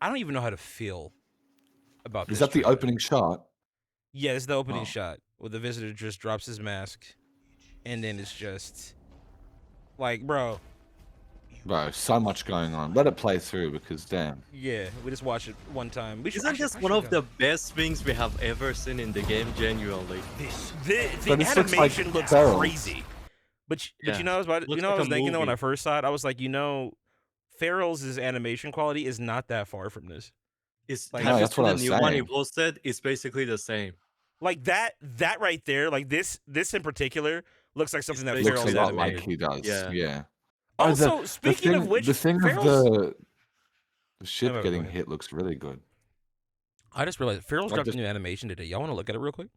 I don't even know how to feel about this. Is that the trailer. opening shot? Yeah, it's the opening Oh. shot where the visitor just drops his mask, and then it's just like, bro. Bro, so much going on. Let it play through because damn. Yeah, we just watched it one time. We should, Isn't this one of the best things we have ever seen in the game, genuinely? the this animation looks like looks Ferals. crazy. But Yeah, you know, I was looks I like was a thinking though when movie. I first saw it, I was like, Farrell's animation quality is not that far from this. It's Like, No, have you that's seen what I the was new one he saying. posted? It's basically the same. Like that right there, like this in particular looks like something that basically Looks a Farrell's lot animated. like he does. Yeah. Yeah. Also, speaking of which, the thing of Farrell's. the ship Go getting ahead. hit looks really good. I just realized Farrell's Like dropped this- a new animation today. Y'all want to look at it real quick?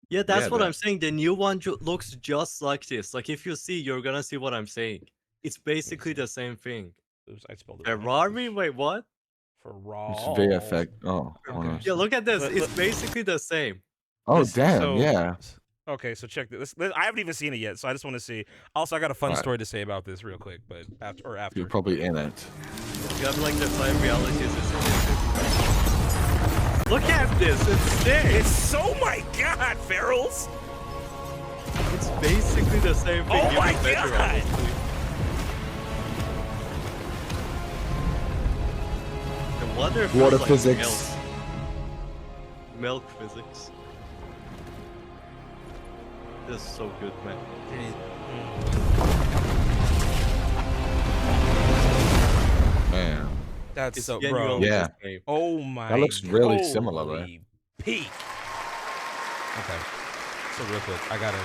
Yeah, that's Yeah, what that- I'm saying. The new one looks just like this. Like, if you see, you're gonna see what I'm saying. It's basically the same thing. Oops, I spelled it wrong. Ferrari? Wait, what? It's Ferrall. VFX. Oh, Okay. honest. Yeah, look at this. But- It's but- basically the same. Oh, Listen, damn. so- Yeah. Okay, so check this. I haven't even seen it yet, so I just want to see. Also, I got a fun Right. story to say about this real quick, but after. You're probably in it. You have like the same realities as it is. Look at this. It's there. It's oh my god, Farrell's. It's basically the same thing. Oh even my better, God! honestly. The water feels Water like physics. Milk physics. This is so good, man. Man. That's It's so, bro. genuinely Yeah. the same. Oh my. That looks really similar, though. holy Peak. Okay. So real quick, I gotta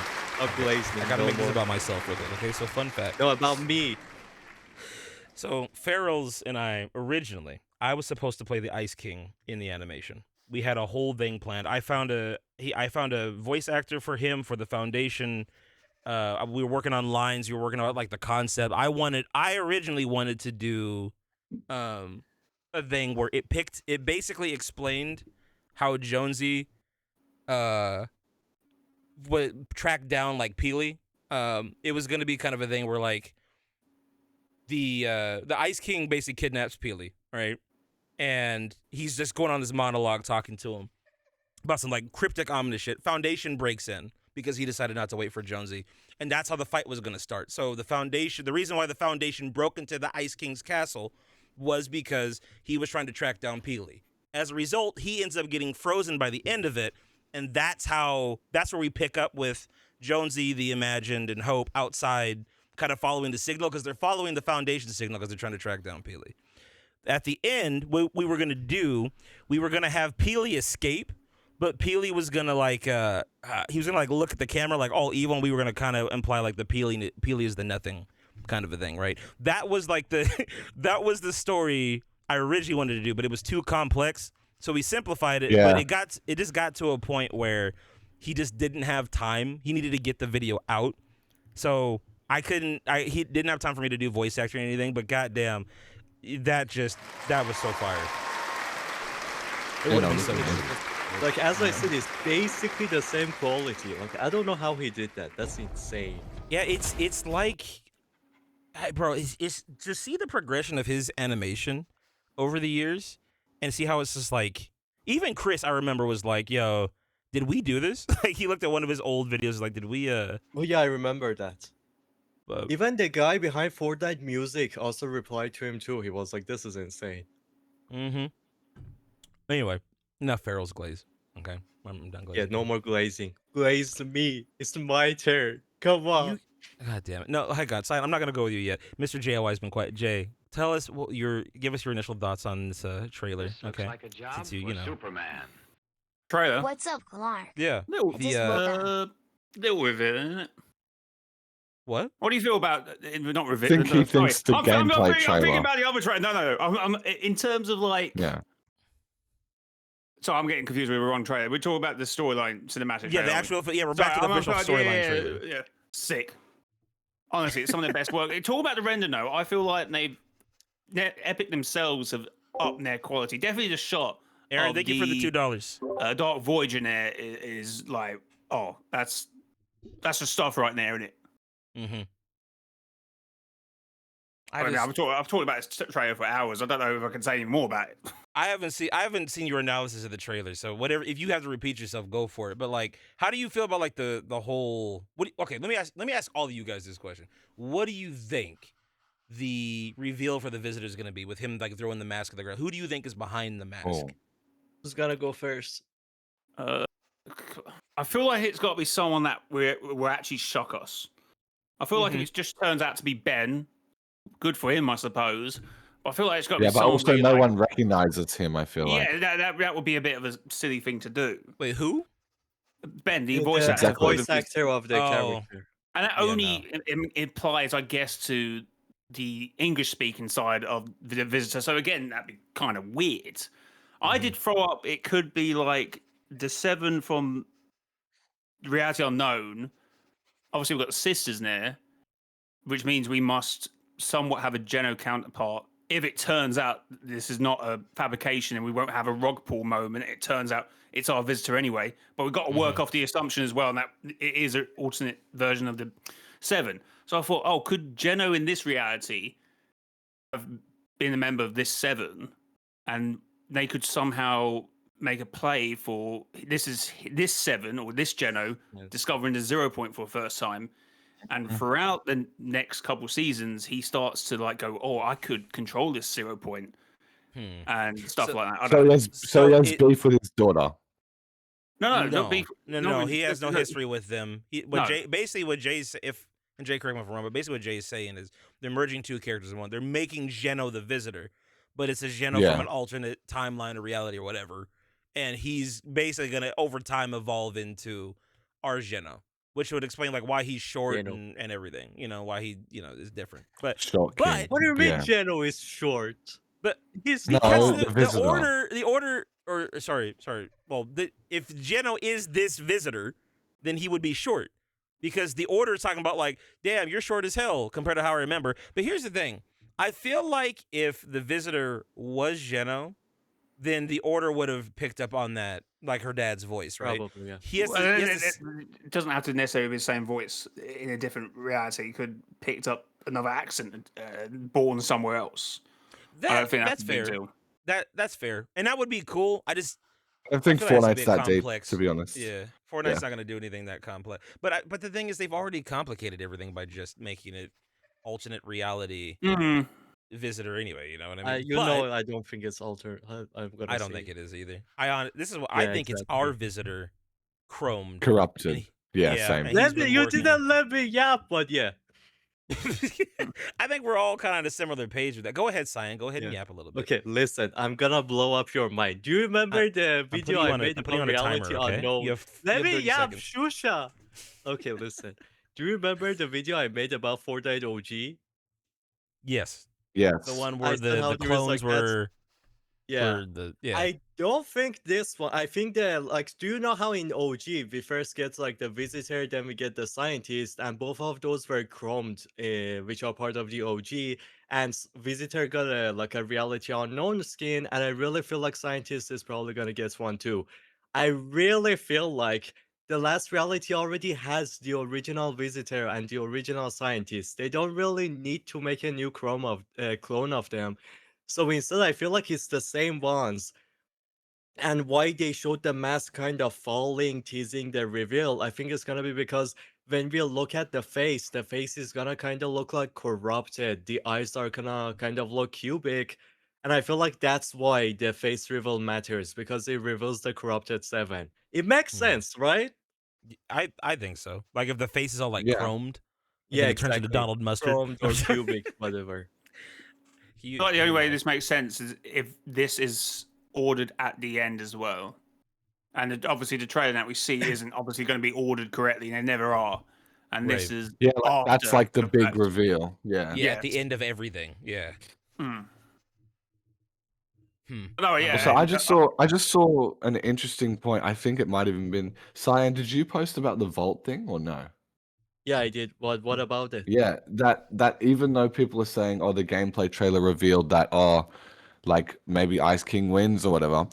make this about myself with it. Okay, so fun fact. No, about me. So Farrell's and I I was supposed to play the Ice King in the animation. We had a whole thing planned. I found a voice actor for him for the foundation. We were working on lines. We were working on like the concept. I originally wanted to do a thing where it basically explained how Jonesy would track down like Peely. It was gonna be kind of a thing where like the Ice King basically kidnaps Peely, right? And he's just going on this monologue talking to him about some like cryptic ominous shit. Foundation breaks in because he decided not to wait for Jonesy. And that's how the fight was going to start. So the reason why the Foundation broke into the Ice King's castle was because he was trying to track down Peely. As a result, he ends up getting frozen by the end of it. And that's where we pick up with Jonesy, the Imagined, and Hope outside kind of following the signal because they're following the Foundation signal because they're trying to track down Peely. At the end, what we were going to have Peely escape, but Peely was going to he was going to like look at the camera like all evil, and we were going to kind of imply like the Peely is the nothing kind of a thing, right? That was like that was the story I originally wanted to do, but it was too complex, so we simplified it. Yeah. But it just got to a point where he just didn't have time. He needed to get the video out, so he didn't have time for me to do voice acting or anything. But goddamn, that was so fire. It would have been so good. Like, as I said, it's basically the same quality. Like, I don't know how he did that. That's insane. Yeah, it's like, bro, it's to see the progression of his animation over the years and see how it's just like, even Chris, I remember, was like, yo, did we do this? Like, he looked at one of his old videos like, did we, Oh yeah, I remember that. Even the guy behind Fortnite music also replied to him too. He was like, this is insane. Mm-hmm. Anyway, enough Farrell's glaze. Okay, I'm done glazing. Yeah, no more glazing. Glaze to me. It's my turn. Come on. God damn it. No, hi God, I'm not gonna go with you yet. Mr. JOI has been quiet. Jay, tell us give us your initial thoughts on this trailer. This looks okay. like a job Since you for know. Superman. Trailer. What's up, Clark? Yeah. Little, The deal with it, isn't it? what? What do you feel about not I think he thinks the gameplay I'm thinking trailer. about the other trailer. No. I'm in terms of like. Yeah. So I'm getting confused with the wrong trailer. We're talking about the storyline cinematic. Yeah, trailer, the aren't we? actual. Yeah, we're back to the official storyline trailer. Yeah, sick. Honestly, it's some of their best work. Talk about the render note. I feel like Epic themselves have upped their quality. Definitely the shot. Aaron, thank you for the $2. Dark Voyage in there is like, oh, that's the stuff right there, isn't it? Mm-hmm. I mean, I've talked about this trailer for hours. I don't know if I can say any more about it. I haven't seen your analysis of the trailer. So whatever, if you have to repeat yourself, go for it. But like, how do you feel about like the whole? Okay, let me ask all of you guys this question. What do you think the reveal for the visitor is going to be with him like throwing the mask at the ground? Who do you think is behind the mask? Oh. Who's gonna go first? I feel like it's got to be someone that will actually shock us. I feel like if it just turns out to be Ben, good for him, I suppose. But I feel like it's got to be Yeah, but someone. also no one recognizes him. I feel like. Yeah, that would be a bit of a silly thing to do. Wait, who? Ben, the voice The actor. Exactly. voice actor of the Oh. character. And that Yeah, only implies, I guess, to the English-speaking side of the visitor. So again, that'd be kind of weird. I did throw up. It could be like the 7 from Reality Unknown. Obviously, we've got the sisters in there, which means we must somewhat have a Geno counterpart. If it turns out this is not a fabrication and we won't have a rug pull moment, it turns out it's our visitor anyway. But we've got to work off the assumption as well, and that it is an alternate version of the 7. So I thought, oh, could Geno in this reality have been a member of this 7, and they could somehow make a play for this 7 or this Geno discovering the 0 point for the first time. And throughout the next couple seasons, he starts to like go, oh, I could control this 0 point and stuff like that. So he has beef with his daughter. No, he has no history with them. Basically, what Jay's and Jay, correct me if I'm wrong, but basically what Jay's saying is they're merging 2 characters in one. They're making Geno the visitor, but it's a Geno from an alternate timeline or reality or whatever, and he's basically gonna over time evolve into our Geno, which would explain like why he's short and everything. You know why he is different. But Shocking. What do you mean Geno is short? But he's No, not. the order, or sorry. Well, if Geno is this visitor, then he would be short. Because the order is talking about like, damn, you're short as hell compared to how I remember. But here's the thing. I feel like if the visitor was Geno, then the order would have picked up on that, like her dad's voice, right? Probably, yeah. It doesn't have to necessarily be the same voice in a different reality. It could picked up another accent born somewhere else. I don't think that's fair. That's fair. And that would be cool. I think feel like Fortnite's that deep, to be honest. Yeah, Fortnite's not going to do anything that complex. But the thing is, they've already complicated everything by just making it alternate reality visitor anyway. You know what I mean? I don't think it's altered. I don't think it is either. I think it's our visitor, chromed, corrupted. Same. You didn't let me yap, but yeah. I think we're all kind of on a similar page with that. Go ahead, Cyan. Go ahead and yap a little bit. Okay, listen. I'm gonna blow up your mind. Do you remember the video I made about Reality Unknown? Let me yap, Shusha. Okay, listen. Do you remember the video I made about Fortnite OG? Yes. Yes. The one where the clones were. Yeah. I don't think this one. I think that do you know how in OG we first get like the visitor, then we get the scientist, and both of those were chromed, which are part of the OG. And visitor got a Reality Unknown skin, and I really feel like scientist is probably gonna get one too. I really feel like the last reality already has the original visitor and the original scientist. They don't really need to make a new clone of them. So instead, I feel like it's the same ones. And why they showed the mask kind of falling, teasing the reveal, I think it's gonna be because when we look at the face is gonna kind of look like corrupted. The eyes are gonna kind of look cubic. And I feel like that's why the face reveal matters, because it reveals the corrupted 7. It makes sense, right? I think so. Like if the face is all like chromed, it turns into Donald Mustard. Chromed or cubic, whatever. The only way this makes sense is if this is ordered at the end as well. And obviously the trailer that we see isn't obviously going to be ordered correctly, and they never are. And this is that's like the big reveal. Yeah, at the end of everything. Yeah. No, yeah. So I just saw an interesting point. I think it might have even been Cyan. Did you post about the vault thing or no? Yeah, I did. What about it? Yeah, that even though people are saying, oh, the gameplay trailer revealed that, like maybe Ice King wins or whatever,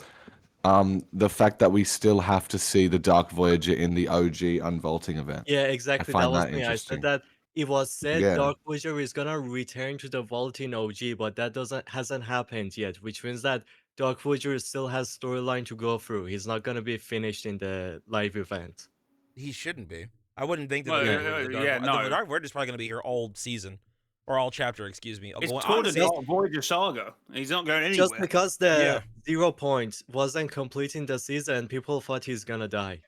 the fact that we still have to see the Dark Voyager in the OG unvaulting event. Yeah, exactly. That was me. I said that it was said Yeah. Dark Voyager is gonna return to the vault in OG, but that hasn't happened yet, which means that Dark Voyager still has storyline to go through. He's not gonna be finished in the live event. He shouldn't be. I wouldn't think that Well, they'll Yeah. get rid of the Dark. yeah, no. The Dark Voyager's probably going to be here all season or all chapter. Excuse me. It's Going- toward the honestly, Dark Voyager saga. He's not going Just anywhere. because the Yeah. 0 point wasn't completing the season, people thought he's gonna die.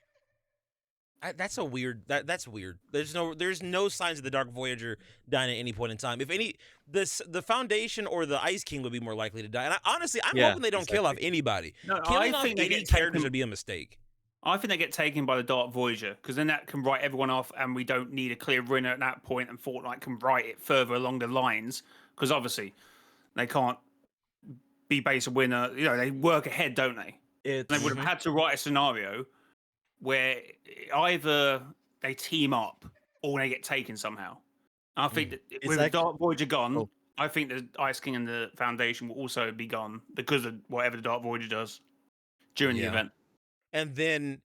that's a weird. That's weird. There's no signs of the Dark Voyager dying at any point in time. If any, the Foundation or the Ice King would be more likely to die. And honestly, I'm Yeah, hoping they don't kill off exactly. anybody. No, Killing I off think they any get characters taken. would be a mistake. I think they get taken by the Dark Voyager because then that can write everyone off, and we don't need a clear winner at that point, and Fortnite can write it further along the lines because obviously they can't be base a winner. You know, they work ahead, don't they? It's They would have had to write a scenario where either they team up or they get taken somehow. I think that It's with like- the Dark Voyager gone, Oh. I think the Ice King and the Foundation will also be gone because of whatever the Dark Voyager does during the Yeah. event. And then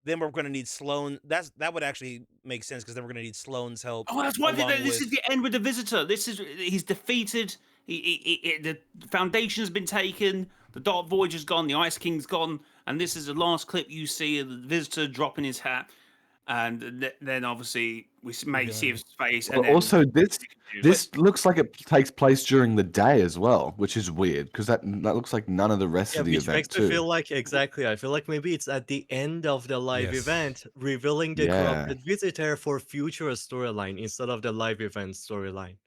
we're going to need Sloan. That would actually make sense because then we're going to need Sloan's help. Oh, that's why along this is with- the end with the Visitor. He's defeated. The Foundation's been taken. The Dark Voyager's gone. The Ice King's gone. And this is the last clip you see of the Visitor dropping his hat. And then obviously we may see his face. But And then also, this looks like it takes place during the day as well, which is weird because that looks like none of the rest Yeah, of the which event makes me too. feel like exactly. I feel like maybe it's at the end of the live Yes. event, revealing the Yeah. corrupted visitor for future storyline instead of the live event storyline.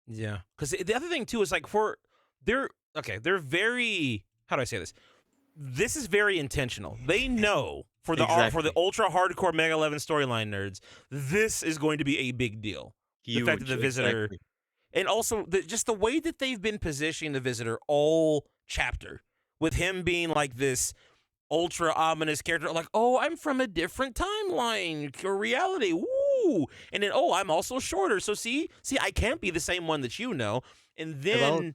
Yeah, because the other thing too is like they're very, how do I say this? This is very intentional. They know for the Exactly. ultra hardcore Mega 11 storyline nerds, this is going to be a big deal. The fact that the Huge, Visitor, exactly. and also just the way that they've been positioning the Visitor all chapter, with him being like this ultra ominous character, like, oh, I'm from a different timeline or reality, woo, and then I'm also shorter, so see, I can't be the same one that you know, and then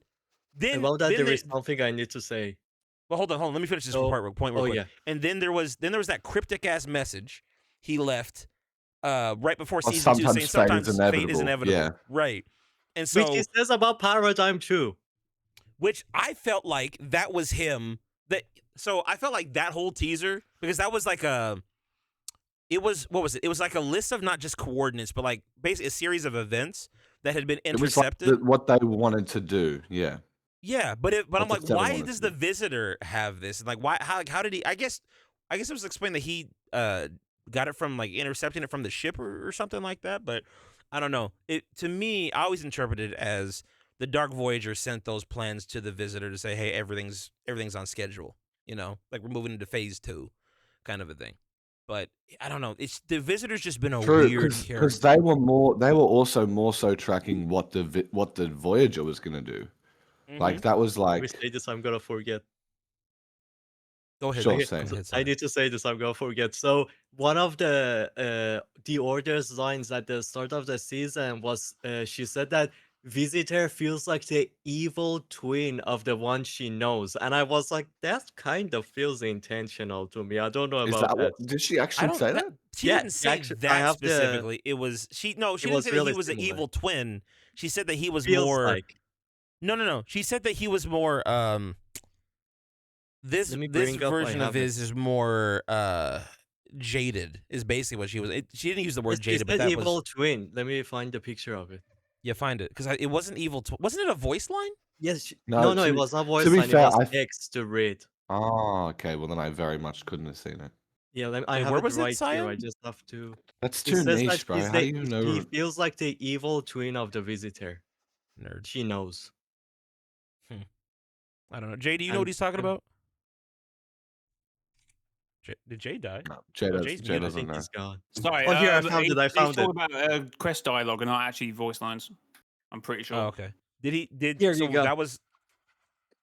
About that, there there- is something I need to say. well, hold on. Let me finish this So- point real quick. yeah. And then there was that cryptic ass message he left right before Well, season 2 saying sometimes fate is sometimes fate is inevitable. inevitable. Yeah. Right. And Which so he says about Paradigm too. which I felt like that was him. So I felt like that whole teaser, because that was like it was like a list of not just coordinates, but like basically a series of events that had been It was like intercepted. what they wanted to do. Yeah. Yeah, but I'm What like, the seven why wanted does to the do. Visitor have this? And like, why? How did he? I guess it was explained that he got it from like intercepting it from the ship or something like that. But I don't know. It to me, I always interpreted it as the Dark Voyager sent those plans to the Visitor to say, hey, everything's on schedule. You know, like we're moving into phase 2, kind of a thing. But I don't know. It's the Visitor's just been a True, weird because character. they were also more so tracking what the Voyager was gonna do. Like Mhm. that was Let me like say this, I'm gonna forget. Go ahead. Sure, go say. ahead, I Simon. need to say this, I'm gonna forget. So one of the orders lines at the start of the season was she said that Visitor feels like the evil twin of the one she knows. And I was like, that kind of feels intentional to me. I don't know is about that that. what did she I actually don't. say that? She Yeah, didn't say actually, I that have the- specifically. It was she. No, she didn't was say that really he was an similar. evil twin. She said that he was Feels more. like. No. She said that he was more. This Let me bring up, I version of have it. his is more jaded. Is basically what she was. She didn't use the word She jaded, but said that evil was. twin. Let me find the picture of it. Yeah, find it because it wasn't evil. Wasn't it a voice line? Yes. No, No, to it be- was not voice to be line. fair, It was I- text to read. Oh, okay. Well, then I very much couldn't have seen it. Yeah, I Wait, have where it was it, right here. I Cyan? just have to. That's It too says that niche, bro. he's How the- do you know? He feels like the evil twin of the Visitor. Nerd. She knows. I don't know. Jay, do you know what And- he's talking and- about? Did Jay die? No, Jay, Oh, does, Jay's Jay muted. I doesn't think know. he's gone. Sorry. Oh, here, I found it, I he's found it. talking about quest dialogue and not actually voice lines. I'm pretty sure. Oh, okay. Did Here so you go. that was.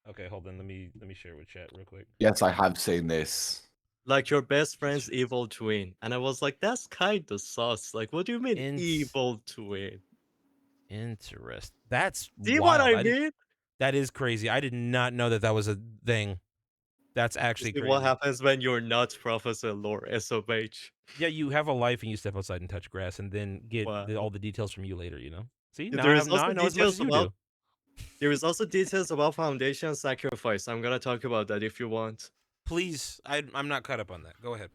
Okay, hold on. Let me share with chat real quick. Yes, I have seen this. Like your best friend's evil twin. And I was like, that's kind of sus. Like, what do you mean evil twin? Interesting. That's See wild. what I didn't- mean? That is crazy. I did not know that was a thing That's actually See crazy. what happens when you're not Professor Lore, SOH. Yeah, you have a life and you step outside and touch grass, and then get Wow. all the details from you later. You know. See, There is now also I know as much details as you about do. there is also details about Foundation Sacrifice. I'm gonna talk about that if you want. Please, I'm not caught up on that. Go ahead.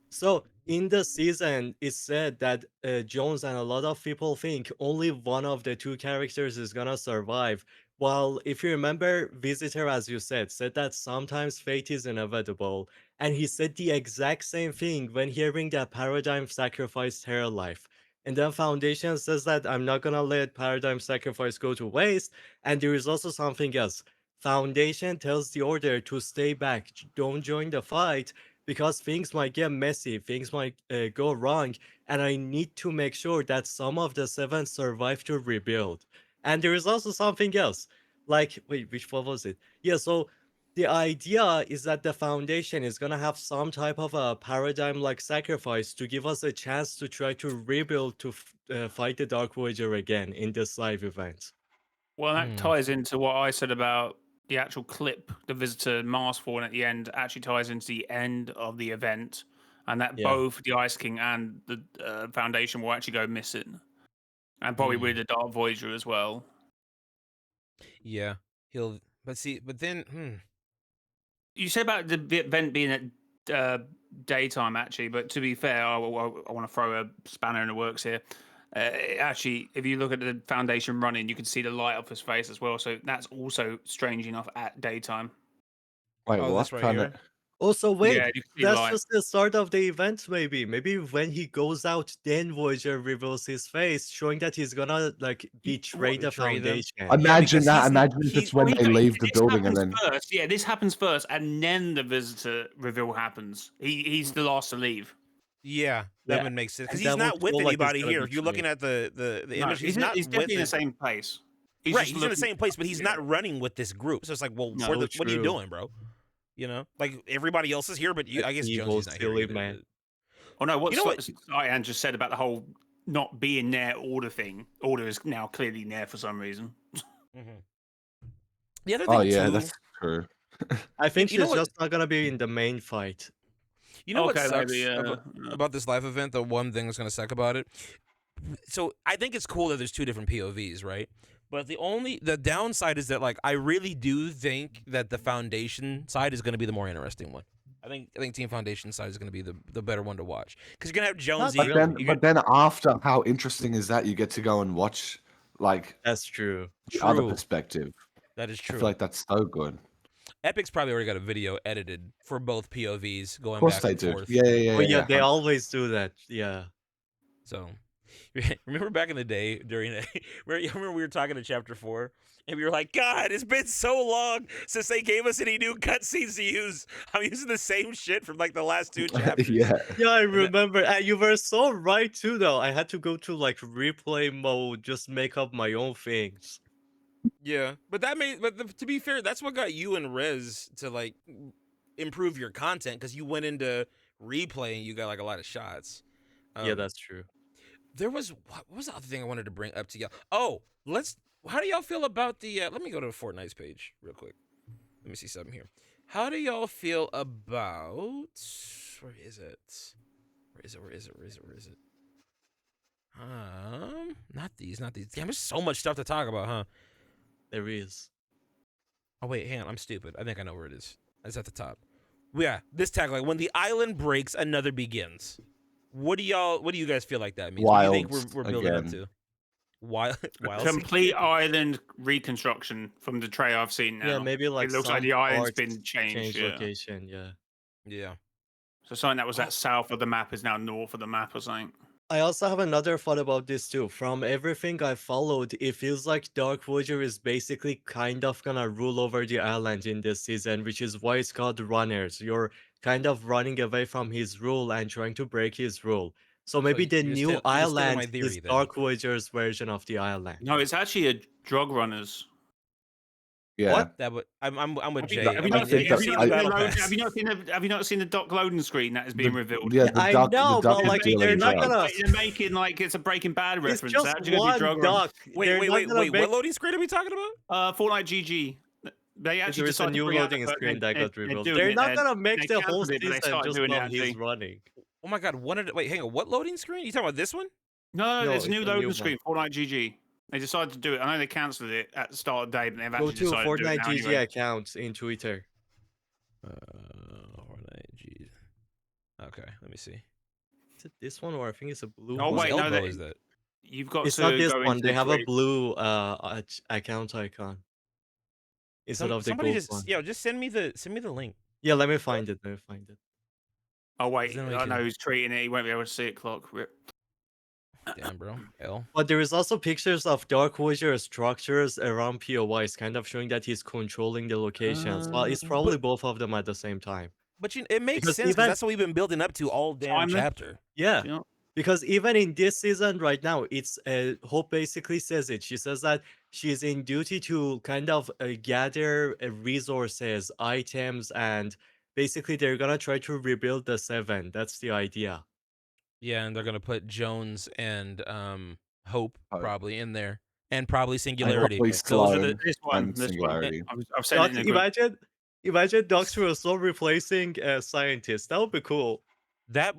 So in the season, it's said that Jones and a lot of people think only one of the two characters is gonna survive. While if you remember, Visitor, as you said that sometimes fate is inevitable, and he said the exact same thing when hearing that Paradigm sacrificed her life. And then Foundation says that I'm not gonna let Paradigm sacrifice go to waste. And there is also something else. Foundation tells the Order to stay back, don't join the fight, because things might get messy, things might go wrong, and I need to make sure that some of the seven survive to rebuild. And there is also something else. Like, wait, which one was it? Yeah, so the idea is that the Foundation is gonna have some type of a paradigm like sacrifice to give us a chance to try to rebuild to fight the Dark Voyager again in this live event. Well, that ties into what I said about the actual clip the visitor mask for, and at the end actually ties into the end of the event, and that Yeah. both the Ice King and the Foundation will actually go missing, and probably with the Dark Voyager as well. Yeah, but then. You say about the event being at daytime, actually, but to be fair, I want to throw a spanner in the works here. Actually, if you look at the Foundation running, you can see the light off his face as well. So that's also strange enough at daytime. Wait, Oh, what? this right here? Also, wait, Yeah, you can see the that's light. just the start of the event, maybe. Maybe when he goes out, then Voyager reveals his face, showing that he's gonna, like, betray the betray them. Foundation. Imagine because that. he's- Imagine if he- it's when Wait, they wait, leave the this building and happens then. first. Yeah, this happens first, and then the visitor reveal happens. He's the last to leave. Yeah, that Yeah, would make sense because and he's that not would with feel like he's anybody gonna here. If you're betray. looking at the No, image, he's not he's with definitely in the it. same place. Right, just he's in the looking- same place, but he's Yeah. not running with this group. So it's like, well, No, what are you true. doing, bro? You know, like everybody else is here, but I guess Evil, Jonesy's not here silly either. man. Oh no, what You know what? Cyan just said about the whole not being there order thing. Order is now clearly there for some reason. Mhm. The other thing Oh yeah, too, that's true. I think you know she's what- just not gonna be in the main fight. you know what Okay, sucks maybe, about this live event? The one thing that's gonna suck about it. So I think it's cool that there's two different POVs, right? But the downside is that like I really do think that the Foundation side is gonna be the more interesting one. I think Team Foundation side is gonna be the better one to watch because you're gonna have Jonesy. really. But then after, how interesting is that? You get to go and watch like That's true. the other True. perspective. That is I true. feel like that's so good. Epic's probably already got a video edited for both POVs going Of course back they and do. forth. Yeah. Oh yeah, they always do that. Yeah. So, remember back in the day during remember we were talking to Chapter 4 and we were like, God, it's been so long since they gave us any new cutscenes to use. I'm using the same shit from like the last two chapters. Yeah. Yeah, I remember. And you were so right too, though. I had to go to like replay mode, just make up my own things. Yeah, but to be fair, that's what got you and Rez to like improve your content because you went into replay and you got like a lot of shots. Yeah, that's true. There was what was the other thing I wanted to bring up to y'all? Oh, how do y'all feel about the? Let me go to Fortnite's page real quick. Let me see something here. How do y'all feel about? Where is it? Where is it? Not these. Damn, there's so much stuff to talk about, huh? There is. Oh wait, hang on, I'm stupid. I think I know where it is. It's at the top. Yeah, this tagline: when the island breaks, another begins. What do you guys feel like that means? What do you think we're building up to? Wild Complete island reconstruction from the trailer I've seen now. Yeah, maybe like it looks like some the island's parts been changed. Yeah. location. Yeah. Yeah. So something that was at south of the map is now north of the map or something. I also have another thought about this too. From everything I followed, it feels like Dark Voyager is basically kind of gonna rule over the island in this season, which is why it's called Runners. You're kind of running away from his rule and trying to break his rule. So maybe the you're new still- you're still in my island theory is then. Dark Voyager's version of the island. No, it's actually a drug runners. Yeah. What? That would I'm with Have Jay. you, have you I not mean, seen, have you seen the battle pass? have you not seen the dock loading screen that is being revealed? Yeah, I the duck know, the duck but, is like, dealing they're not drugs. gonna- They're making like it's a Breaking Bad It's reference. They're just actually gonna be one drug runners. duck. They're not Wait. gonna What make- loading screen are we talking about? Fortnite GG. They actually There is a decided to new bring out the loading first- screen that got they're revealed. doing They're it, not and gonna make they the whole cancelled it, but they season started just doing it while as he's they- running. Oh my god, wait, hang on. What loading screen? You talking about this one? No, No, there's a it's new a new loading one. screen, Fortnite GG. They decided to do it. I know they cancelled it at the start of the day, but they've Go actually to decided to do it Fortnite now GG anyway. account in Twitter. Fortnite, geez. Okay, let me see. Is it this one or I think it's a blue Oh, one? wait, no, elbow that- is that? You've got It's to not this go one. into They the have a Twitch. blue account icon instead of the Somebody gold just one. just send me the link. Yeah, let me find it. Oh, wait, Then we I know can- who's tweeting it. He won't be able to see it, clock. Rip. Damn, bro. L. But there is also pictures of Dark Voyager structures around POIs, kind of showing that he's controlling the locations. Well, it's probably both of them at the same time. But it makes Because sense because even- that's what we've been building up to all damn Timer? chapter. Yeah. Do you know? Because even in this season right now, it's Hope basically says it. She says that she's in duty to kind of gather resources, items, and basically they're gonna try to rebuild the Seven. That's the idea. Yeah, and they're gonna put Jones and Hope Hope. probably in there, and probably And Singularity. probably Those are Sloan the This one. and This one. Singularity. I've sent it in a group. Imagine Doctor Sloan replacing scientists. That would be cool. that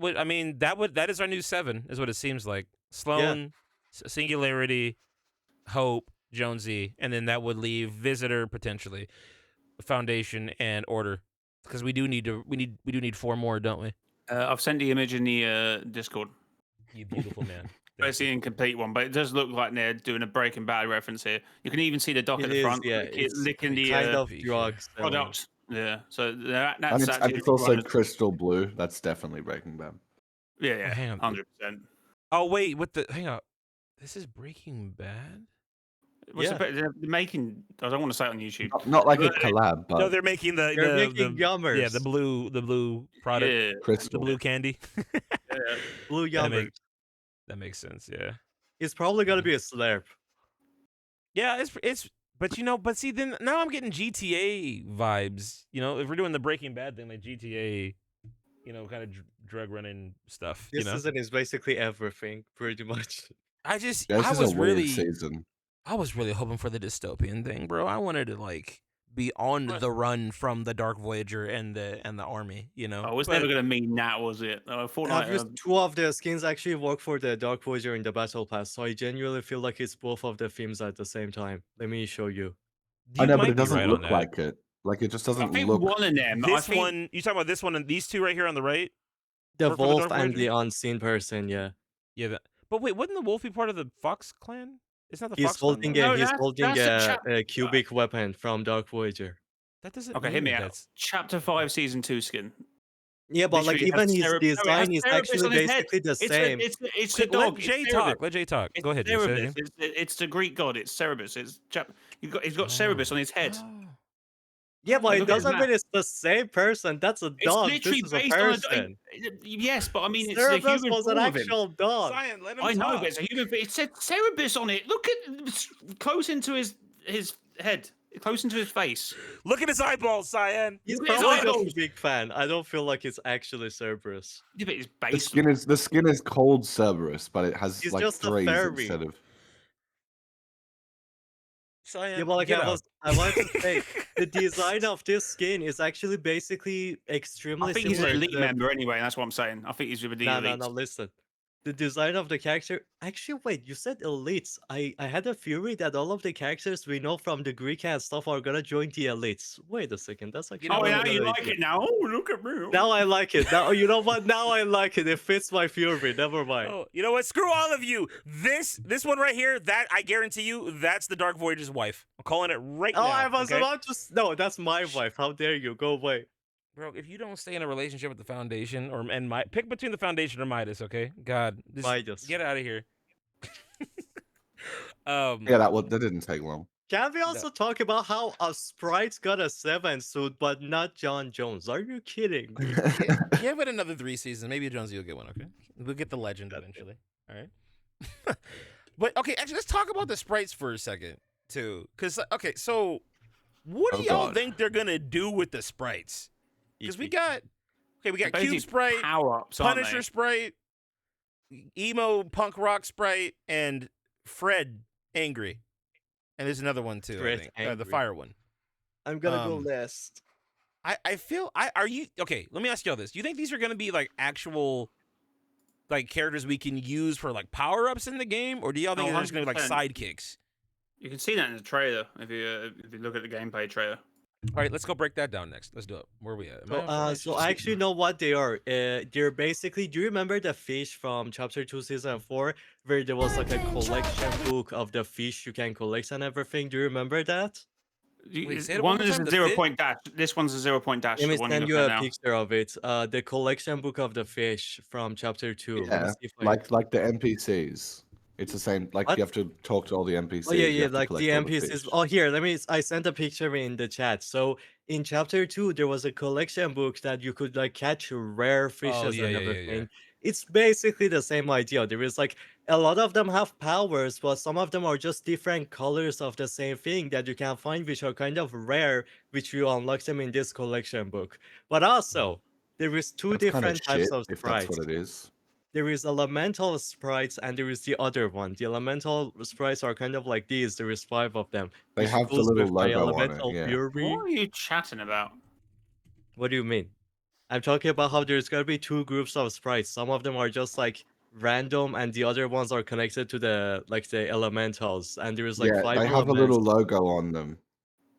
is our new 7 is what it seems like. Sloan, Singularity, Hope, Jonesy, and then that would leave Visitor potentially, Foundation, and Order. Because we do need 4 more, don't we? I've sent the image in the Discord. You beautiful man. It's the incomplete one, but it does look like they're doing a Breaking Bad reference here. You can even see the dock It at the is, front, yeah. licking It's the kind of picture. drugs. product. Yeah, so that's And it's actually also runners- crystal blue. That's definitely Breaking Bad. yeah, hang on. 100%. Oh wait, hang on. This is Breaking Bad? They're making. I don't want to say it on YouTube. Not like a But- collab, but No, they're making They're making yummers. Yeah, the blue product, Yeah, the crystal. blue candy. yeah. Blue That yummers. That makes sense. Yeah. It's probably gonna be a slurp. Yeah, it's but see then now I'm getting GTA vibes. If we're doing the Breaking Bad thing like GTA, kind of drug running stuff. This season is basically everything, pretty much. I This was is a weird really season. I was really hoping for the dystopian thing, bro. I wanted to be on the run from the Dark Voyager and the army. Oh, it was But- never going to mean that, was it? Fortnite. Two of the skins actually work for the Dark Voyager in the Battle Pass, so I genuinely feel like it's both of the themes at the same time. Let me show you. I You know, might but it be doesn't right on look that. like it. Like it just I doesn't think look. one of them. I This think, one, you talking about this one and these two right here on the right? The Work for the Wolf Dark and Voyager? the Unseen Person, yeah. Yeah. But wait, wouldn't the Wolf be part of the Fox clan? It's not the He's Fox clan. holding though? No, he's that's- holding that's a a cubic weapon from Dark Voyager. That doesn't Okay, mean hit me that out. that's- Chapter 5, Season 2 skin. Yeah, but like Literally, it has even his Cerberus- no, it design has is Cerberus actually on his head. basically the same. It's the Let dog. Jay it's talk. Cerberus. Let Jay talk. It's Go ahead, Jay. Say it Cerberus. again. It's the Greek god. It's Cerberus. He's got Cerberus on his head. Oh. Yeah, but it Look at his doesn't map. mean it's the same person. That's a It's dog. literally This is a based on person. yes, but I mean, it's a Cerberus human was an form of him. actual dog. Cyan, let him I know, talk. but it's a human. It said Cerberus on it. Look at close into his head, close into his face. Look at his eyeballs, Cyan. He's Look at his probably just eyeballs. a big fan. I don't feel like it's actually Cerberus. Yeah, but it's The based. skin is called Cerberus, but it has He's like just a threes fairy. instead of. Cyan, Yeah, but like get I out. wanted to say, the design of this skin is actually basically extremely I think he's an similar to elite the- member anyway. That's what I'm saying. I think he's with the No, elite. no, listen. The design of the character. Actually, wait, you said elites. I had a theory that all of the characters we know from the Greek and stuff are gonna join the elites. Wait a second, that's actually. Oh, not a now good you like idea. it now? Oh, look at me. Now I like it. Now you know what? Now I like it. It fits my theory. Never mind. Oh, you know what? Screw all of you. This one right here, that I guarantee you, that's the Dark Voyager's wife. I'm calling it right Oh, now. I was okay? about to. No, that's my wife. How dare you? Go away. Bro, if you don't stay in a relationship with the Foundation pick between the Foundation or Midas, okay? God, Midas. get out of here. Yeah, that didn't take long. Can we also talk about how a sprite's got a 7 suit, but not John Jones? Are you kidding? Give it another 3 seasons. Maybe Jonesy will get one, okay? We'll get the legend eventually. All right. But okay, actually, let's talk about the sprites for a second too. Cause okay, so what do Oh, y'all God. think they're gonna do with the sprites? Because we got Cube Basically Sprite, power ups, aren't Punisher they? Sprite, emo punk rock Sprite, and Fred Angry. And there's another one too. I Fred think. The Angry. fire one. I'm gonna go Um, last. I feel are you okay? Let me ask you all this: do you think these are gonna be like actual like characters we can use for like power ups in the game, or do y'all think Oh, they're just gonna be like 100%. sidekicks? You can see that in the trailer if you look at the gameplay trailer. All right, let's go break that down next. Let's do it. Where are we at? Am I So, on Fortnite? so I actually know what they are. They're basically. Do you remember the fish from Chapter 2, Season 4, where there was like a collection book of the fish you can collect and everything? Do you remember that? Wait, say it one One more is time. a The 0 fit? point dash. This one's a 0 point dash. Let The me one you're send you looking at a now. picture of it. The collection book of the fish from Chapter 2. Let me Yeah, see if I. like the NPCs. It's the same. Like What? you have to talk to all the NPCs. Oh yeah, You yeah, have to like the collect all the NPCs. fish. Oh here, I sent a picture in the chat. So in chapter 2, there was a collection book that you could like catch rare Oh fishes yeah, and yeah, yeah, yeah. everything. It's basically the same idea. There is like a lot of them have powers, but some of them are just different colors of the same thing that you can find, which are kind of rare, which you unlock them in this collection book. But also, there is two That's kind of different types shit of if that's sprites. what it is. There is elemental sprites and there is the other one. The elemental sprites are kind of like these. There is 5 of them, They which have the goes little with my logo on it. elemental Yeah. fury. What are you chatting about? What do you mean? I'm talking about how there's gonna be 2 groups of sprites. Some of them are just like random, and the other ones are connected to the like the elementals. And there is like Yeah, 5 they have a elements. little logo on them.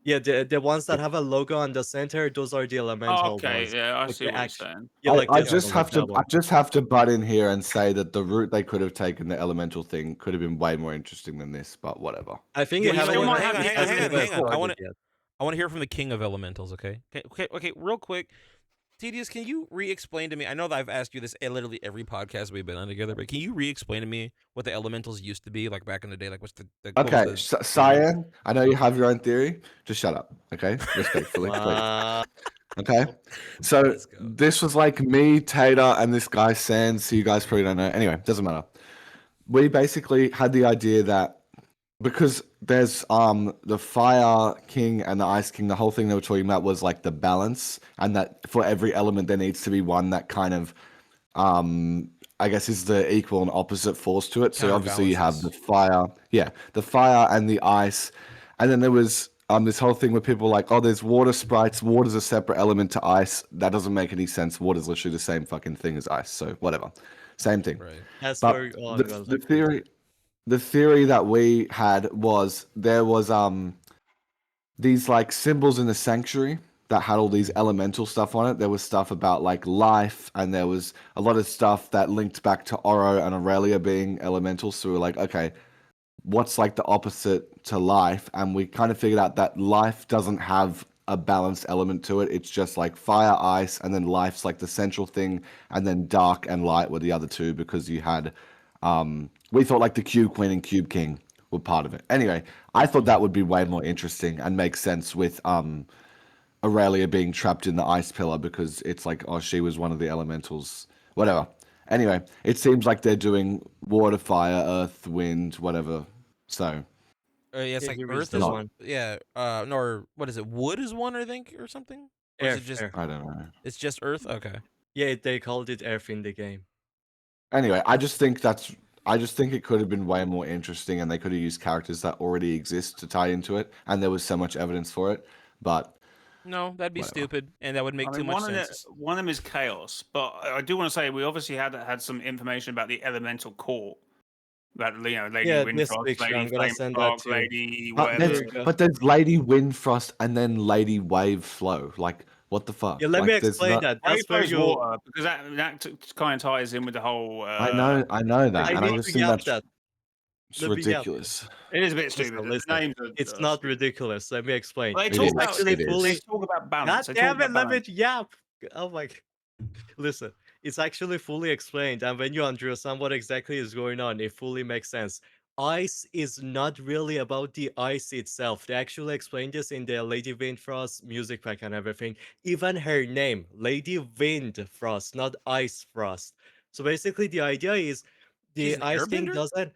Yeah, the ones that have a logo on the center, those are the Oh, elemental okay, ones. yeah, I Like see the what you're act. saying. Yeah, like I this just one, like have to that one. butt in here and say that the route they could have taken, the elemental thing, could have been way more interesting than this. But whatever. I think Well, it you know hasn't what? even Hang on, it hang on, hasn't hang on, even hang on. started yet. I want to hear from the king of elementals. Okay, okay. Real quick, Tedious, can you re-explain to me? I know that I've asked you this at literally every podcast we've been on together, but can you re-explain to me what the elementals used to be like back in the day? Like, what's what was Okay, the theory? Cyan, I know you have your own theory. Just shut up, okay? Respectfully, please. Wow. Okay, so Let's go. this was like me, Tater, and this guy Sans, who you guys probably don't know. Anyway, doesn't matter. We basically had the idea that because there's the Fire King and the Ice King, the whole thing they were talking about was like the balance, and that for every element there needs to be one that kind of I guess is the equal and opposite force to it. So obviously you have the fire, yeah, the fire and the ice, and then there was this whole thing where people were like, oh, there's water sprites. Water's a separate element to ice. That doesn't make any sense. Water's literally the same fucking thing as ice. So whatever, same thing. Right. That's But where the theory that we had was there was these like symbols in the sanctuary that had all these elemental stuff on it. There was stuff about like life, and there was a lot of stuff that linked back to Oro and Aurelia being elementals. So we were like, okay, what's like the opposite to life? And we kind of figured out that life doesn't have a balanced element to it. It's just like fire, ice, and then life's like the central thing, and then dark and light were the other two because you had we thought like the Cube Queen and Cube King were part of it. Anyway, I thought that would be way more interesting and make sense with Aurelia being trapped in the ice pillar because it's like, oh, she was one of the elementals. Whatever. Anyway, it seems like they're doing water, fire, earth, wind, whatever. So Yeah, it's Yeah, like here is Earth the is one. yeah. No, or what is it? Wood is one, I think, or something. Or is it Earth, just? Earth. I don't know. It's just Earth. Okay. Yeah, they called it Earth in the game. Anyway, I just think it could have been way more interesting, and they could have used characters that already exist to tie into it, and there was so much evidence for it. But No, that'd be Whatever. stupid, and that would make I too mean, much one sense. of them is chaos, but I do want to say we obviously had some information about the elemental core, about Lady Yeah, this Windfrost, picture, Lady I'm gonna send that Flamespark, to you. Lady but whatever. There you go. there's Lady Windfrost and then Lady Wave Flow. Like, what the fuck? Yeah, let me Like, there's explain not. that. Wave That's where flows you. water because that kind of ties in with the whole. I know that, I and I need just to think get that's that. it's Let me get. ridiculous. It is a bit stupid. Listen, The listen. names It's are not stupid. ridiculous. Let me explain. Well, they It talk is, about actually it is. fully. they talk about balance. God They talk damn it, about let me balance. yap. Oh my. Listen, it's actually fully explained, and when you understand what exactly is going on, it fully makes sense. Ice is not really about the ice itself. They actually explained this in the Lady Windfrost music pack and everything. Even her name, Lady Windfrost, not Ice Frost. So basically, the idea is She's the an Ice King airbender. doesn't.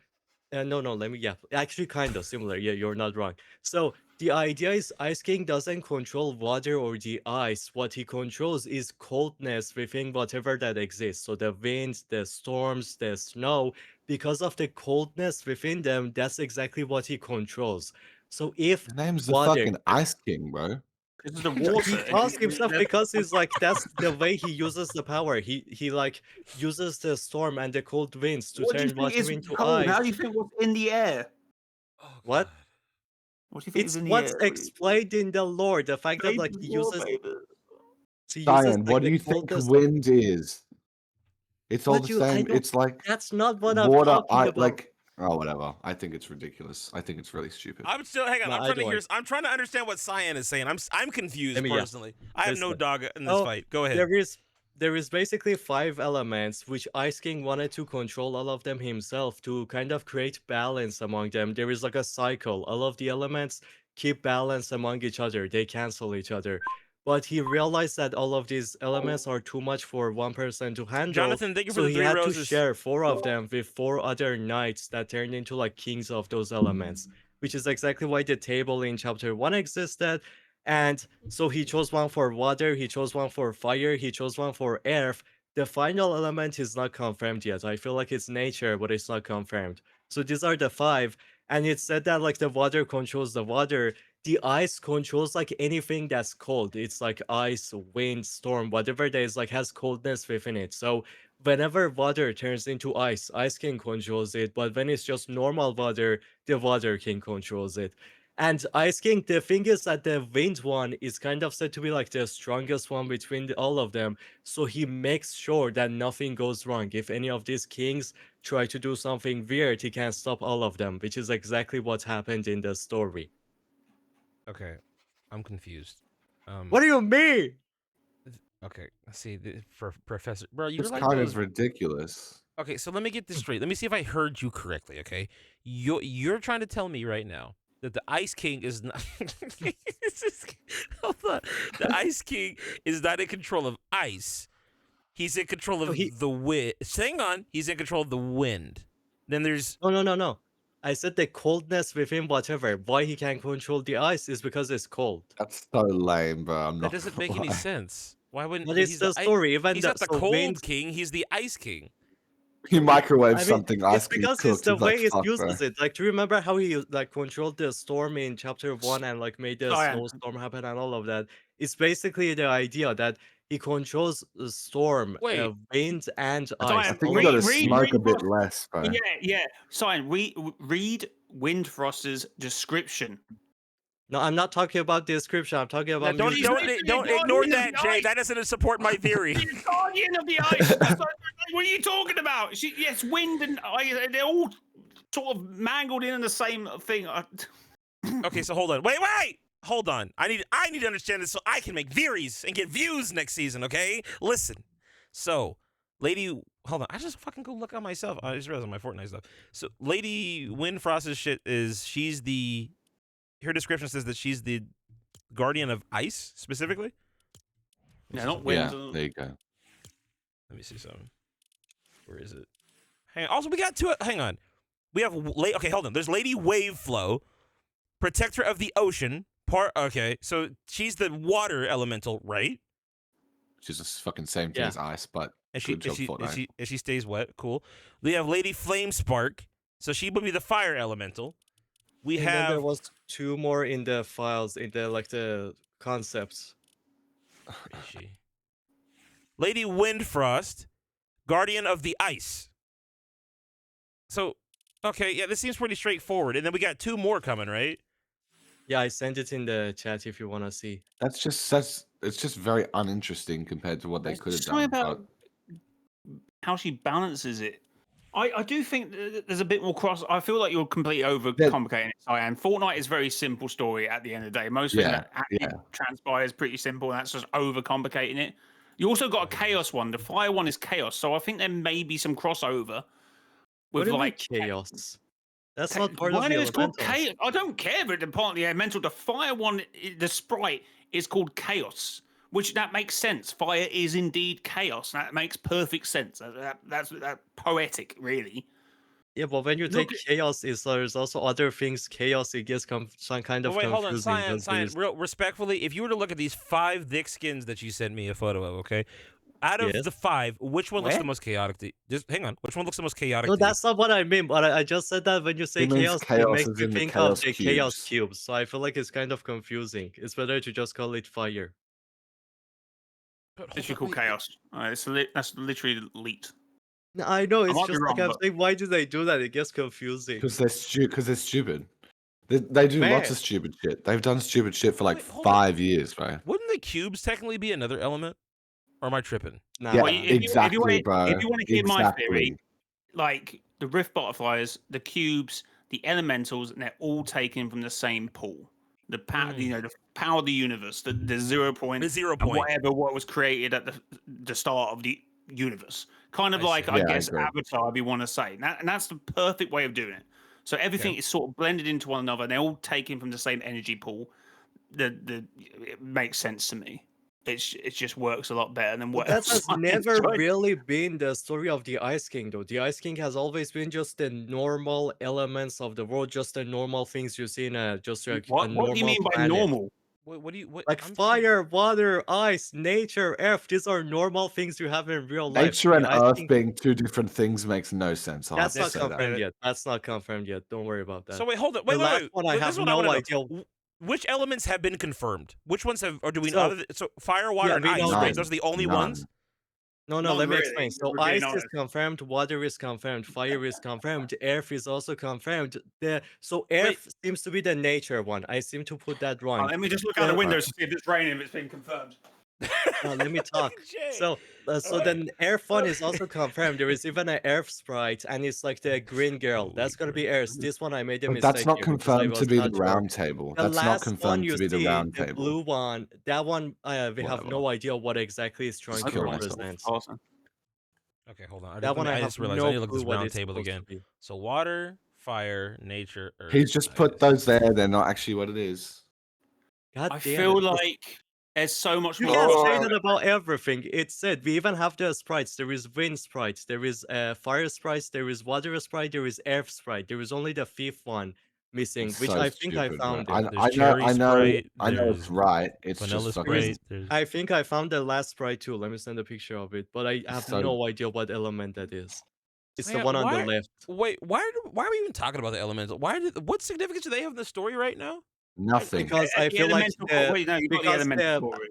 No, let me. Yeah, actually, kind of similar. Yeah, you're not wrong. So the idea is Ice King doesn't control water or the ice. What he controls is coldness within whatever that exists. So the winds, the storms, the snow, because of the coldness within them, that's exactly what he controls. So if The name's the water, fucking Ice King, bro. This is the He water. calls himself because he's like that's the way he uses the power. He like uses the storm and the cold winds to What do you turn think water is into cold? ice. How do you think what's in the air? Oh, What? God. What do you think It's is in the what's air? explained in the lore. The fact that Explain like the lore, baby. he uses Cyan, like what do the you think coldest of. wind is? It's all What the you? I same. don't. It's like That's not what I'm water. talking about. Oh, whatever. I think it's ridiculous. I think it's really stupid. I'm still hang on. No, I'm I trying to don't hear. like. I'm trying to understand what Cyan is saying. I'm confused Yeah. personally. I have no Listen. dog in this Oh, fight. Go ahead. there is basically 5 elements which Ice King wanted to control all of them himself to kind of create balance among them. There is like a cycle. All of the elements keep balance among each other. They cancel each other. But he realized that all of these elements are too much for one person to handle, Jonathan, thank you for so the he 3 had to roses. share 4 of them with 4 other knights that turned into like kings of those elements, which is exactly why the table in chapter 1 existed. And so he chose one for water, he chose one for fire, he chose one for earth. The final element is not confirmed yet. I feel like it's nature, but it's not confirmed. So these are the 5. And it said that like the water controls the water. The ice controls like anything that's cold. It's like ice, wind, storm, whatever there is like has coldness within it. So whenever water turns into ice, Ice King controls it. But when it's just normal water, the Water King controls it. And Ice King, the thing is that the wind one is kind of said to be like the strongest one between all of them. So he makes sure that nothing goes wrong. If any of these kings try to do something weird, he can stop all of them, which is exactly what happened in the story. Okay, I'm confused. What do you mean? Okay, let's see. For Professor, bro, you're It's like kind those. of ridiculous. Okay, so let me get this straight. Let me see if I heard you correctly. Okay, you're trying to tell me right now that the Ice King is not. Hold on. The Ice King is not in control of ice. He's in control So of the wind. Hang on. He's in control of the wind. Then there's. No. I said the coldness within whatever. Why he can control the ice is because it's cold. That's so lame, bro. I'm That not doesn't gonna make any lie. sense. Why wouldn't? But But it's the story. Even he's the not the so cold wind. king. He's the Ice King. You microwave I mean, something, ice it's can because it's cooked. the It's like way it fuck, bro. uses it. Like, do you remember how he like controlled the storm in chapter 1 and like made the Cyan. snowstorm happen and all of that? It's basically the idea that he controls the storm, Wait. wind, and Cyan, ice. I think all you of gotta it. smoke a bit Frost. less, bro. Yeah. Cyan, read Windfrost's description. No, I'm not talking about the description. I'm talking about Don't music. don't ignore that, Jay. That doesn't support my theory. The guardian of the ice. What are you talking about? Yes, wind and ice. They're all sort of mangled in the same thing. Okay, so hold on. Wait. Hold on. I need to understand this so I can make theories and get views next season, okay? Listen. So, hold on. I just fucking go look on myself. I just realized on my Fortnite stuff. So, Lady Windfrost's shit is her description says that she's the guardian of ice specifically. Yeah, not wind. Yeah, there you go. Let me see something. Where is it? Hang on. Also, we got two. Hang on. We have okay. Hold on. There's Lady Waveflow, protector of the ocean. Okay, so she's the water elemental, right? She's the fucking same thing Yeah. as ice, but And good job, Fortnite. she stays wet. Cool. We have Lady Flamespark, so she would be the fire elemental. We And then there have. was 2 more in the files in the like the concepts. Where is she? Lady Windfrost, guardian of the ice. So, okay, yeah, this seems pretty straightforward. And then we got 2 more coming, right? Yeah, I sent it in the chat if you want to see. It's just very uninteresting compared to what they could have It's something done. about how she balances it. I do think there's a bit more cross. I feel like you're completely overcomplicating it. And Fortnite is a very simple story at the end of the day. Most things that actually transpire is pretty simple, and that's just overcomplicating it. You also got a chaos one. The fire one is chaos, so I think there may be some crossover with What do you mean like chaos? That's not part why of the is it called elementals. chaos? I don't care if it's part of the elemental. The fire one, the sprite is called chaos, which that makes sense. Fire is indeed chaos. That makes perfect sense. That's poetic, really. Yeah, but when you take chaos, there's also other things. Chaos, it gets some kind of wait, hold on, confusing. Cyan, real respectfully, if you were to look at these 5 thick skins that you sent me a photo of, okay, out of Yes. the 5, which one looks Where? the most chaotic? Just hang on. Which one looks the most chaotic? No, to you? that's not what I mean. But I just said that when you say He means chaos, it chaos makes as me in the think of chaos the chaos cubes. cubes. So I feel like it's kind of confusing. It's better to just call it fire. But hold Literally on, called wait, chaos. That's literally leaked. No, I know. I It's might be just like wrong, I'm but saying. Why do they do that? It gets confusing. Because they're stupid. They do lots Where? of stupid shit. They've done stupid shit for like Wait, hold on. 5 years, bro. Wouldn't the cubes technically be another element? Or am I tripping? Nah. Yeah, Well, exactly, bro. if you want to hear my theory, Exactly. like the rift butterflies, the cubes, the elementals, and they're all taken from the same pool. The power, the power of the universe, the 0 point, The 0 and point. whatever what was created at the start of the universe. Kind of I like see. I Yeah, I guess agree. Avatar, if you want to say, and that's the perfect way of doing it. So everything is sort of blended into one another, and they're all taken from the same energy pool. It makes sense to me. It just works a lot better than But what that else has I never enjoyed. really been the story of the Ice King, though. The Ice King has always been just the normal elements of the world, just the normal things you see in a What do you normal mean by planet. normal? What do you what? Like I'm fire, water, ice, nature, earth. These are normal things you have in real life. Nature The and Ice Earth King, being two different things makes no sense. I'll have that's to not say that. confirmed yet. That's not confirmed yet. Don't worry about So that. wait, hold on. The Wait, last wait, one, I wait. This have is what I no want to idea. know. Which elements have been confirmed? Which ones have, or do we So- other so fire, water, Yeah, and we ice, know right? this. Those are the only None. ones? No, Not let me really, explain. if So we're being ice is honest. confirmed, water is confirmed, fire is confirmed, earth is also confirmed. So earth seems to be the nature one. I seem to put that wrong. Let me just look out the Yeah. window to see if it's raining, if it's been confirmed. No, let me talk. Jay. So then Earth one is also confirmed. There is even an Earth sprite, and it's like the green girl. That's gonna be Earth. This one I made a But mistake. that's not here because I confirmed to was be the not sure. round table. The That's not last one confirmed you to be the see, round the table. blue one, that one we have Whatever. no idea what exactly it's trying Just to kill myself. represent. Awesome. Okay, hold on. That one I I have just realized I need no to look at clue this what round it's table supposed again. to be. So water, fire, nature, earth. He's just put those there. They're not actually what it is. God I damn feel it. like there's so much You more. can't say Oh. that about everything. It's said we even have the sprites. There is wind sprites, there is fire sprites, there is water sprite, there is earth sprite. There is only the fifth one missing, It's which so I think I stupid, bro. found it. I There's know, cherry I know, sprite, I know it's there's right. It's vanilla just There is- fucking. sprite. There's I think I found the last sprite too. Let me send a picture of it, but I have So- no idea what element that is. It's the Man, one on the why- left. Wait, why are we even talking about the elementals? What significance do they have in the story right now? Nothing. Because I feel like Wait, no, you got the because elemental the- story.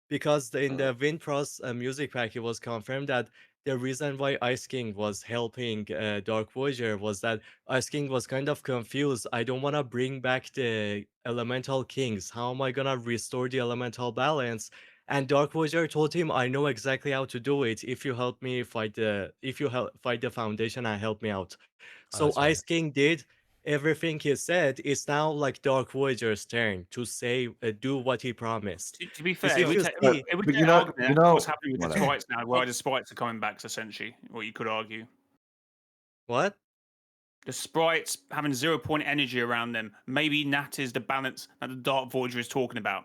because in the Wind Pros music pack, it was confirmed that the reason why Ice King was helping Dark Voyager was that Ice King was kind of confused. I don't want to bring back the Elemental Kings. How am I gonna restore the elemental balance? And Dark Voyager told him, "I know exactly how to do it. If you help me fight fight the Foundation and help me out." So that's right. Ice King did everything he said. It's now like Dark Voyager's turn to say, do what he promised. To be Because fair, if you see- but you know- what's happening with the whatever. sprites now, why the sprites are coming back, essentially, what you could argue. What? The sprites having 0 point energy around them. Maybe that is the balance that the Dark Voyager is talking about.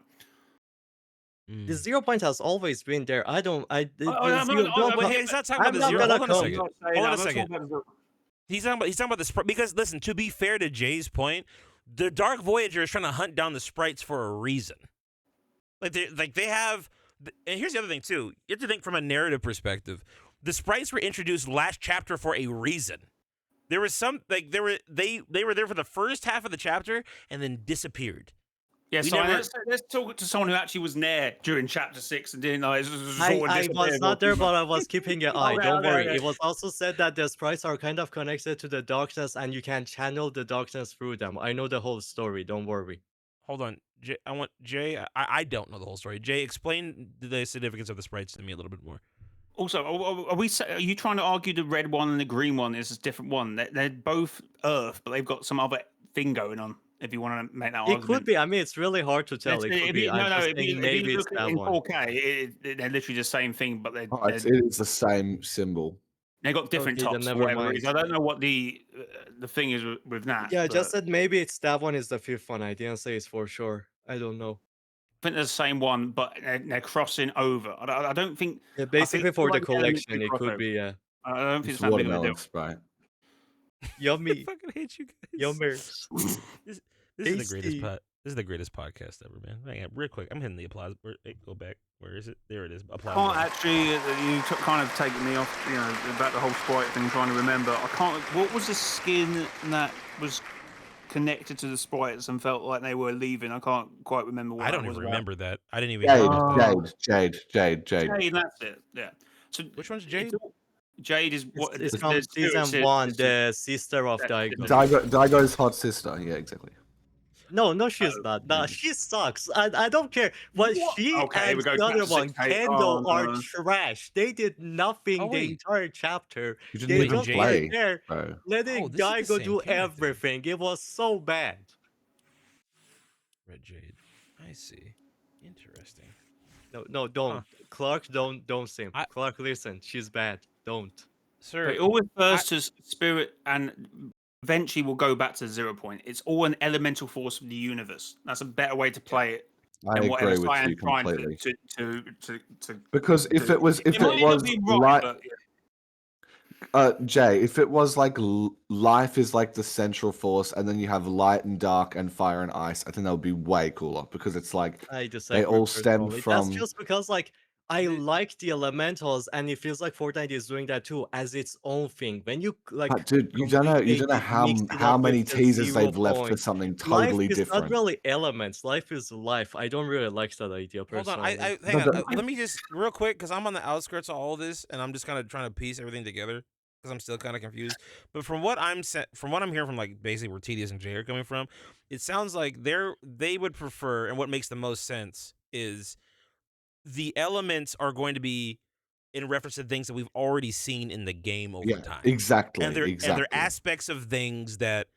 The 0 point has always been there. I don't. I. he's not talking about the I'm not zero. gonna Hold on a second. come- Hold on a second. He's talking about the sprite because listen. To be fair to Jay's point, the Dark Voyager is trying to hunt down the sprites for a reason. They have. And here's the other thing too. You have to think from a narrative perspective. The sprites were introduced last chapter for a reason. There was they were there for the first half of the chapter and then disappeared. Yeah, We so never- let's talk to someone who actually was there during chapter 6 and didn't I was not there, but I was keeping an eye. Okay, Don't okay, worry. okay. It was also said that the sprites are kind of connected to the darkness, and you can channel the darkness through them. I know the whole story. Don't worry. Hold on, Jay. I don't know the whole story. Jay, explain the significance of the sprites to me a little bit more. Also, are you trying to argue the red one and the green one is a different one? They're both Earth, but they've got some other thing going on. If you want to make that It argument, could be. I mean, it's really hard to tell. It If could be. you- I'm just if saying you maybe it's look at that it in one. 4K, they're literally the same thing, but It is the same symbol. they got different Okay, then tops for never whatever mind. reason. I don't know what the thing is with that. Yeah, I but just said maybe it's that one is the fifth one. I didn't say it's for sure. I don't know. I think they're the same one, but they're crossing over. I don't think. Yeah, basically for the like the elements collection, do it could crossover. be. Yeah. I don't think It's it's that big of a deal. watermelon sprite. Yummy. I fucking hate you guys. Yummers. This is the greatest Tasty. This is the greatest podcast ever, man. Hang on, real quick. I'm hitting the applause. Go back. Where is it? There it is. Applause. Can't button. actually. You kind of taken me off. You know about the whole sprite thing. Trying to remember. I can't. What was the skin that was connected to the sprites and felt like they were leaving? I can't quite remember what I don't that was even about. remember that. I didn't even. Jade. Jade, that's it. Yeah. So Which one's Jade? Jade is what It's from season 1, the sister of Daigo. Daigo's hot sister. Yeah, exactly. No, she's not. Nah, she sucks. I don't care. But she and the other one, Kendo, are trash. They did nothing the entire chapter. You They didn't even just play. went there, letting Daigo do everything. It was so bad. Red Jade. I see. Interesting. No, don't. Clark, don't sim. Clark, listen. She's bad. Don't. Sir, But it all refers to spirit and eventually we'll go back to 0 point. It's all an elemental force of the universe. That's a better way to play it. I agree with you completely. Because if it was Jay, if it was like life is like the central force, and then you have light and dark and fire and ice, I think that would be way cooler because it's like they all stem from. That's just because like I like the elementals, and it feels like Fortnite is doing that too as its own thing. When you like, but dude, you don't know how many teasers they've left for something totally different. Life is not really elements. Life is life. I don't really like that idea personally. Hold on, hang on. Let me just real quick because I'm on the outskirts of all this, and I'm just kind of trying to piece everything together because I'm still kind of confused. But from what I'm hearing from like basically where Tedious and Jay are coming from, it sounds like they would prefer, and what makes the most sense is the elements are going to be in reference to things that we've already seen in the game over time. Exactly. And they're aspects of things that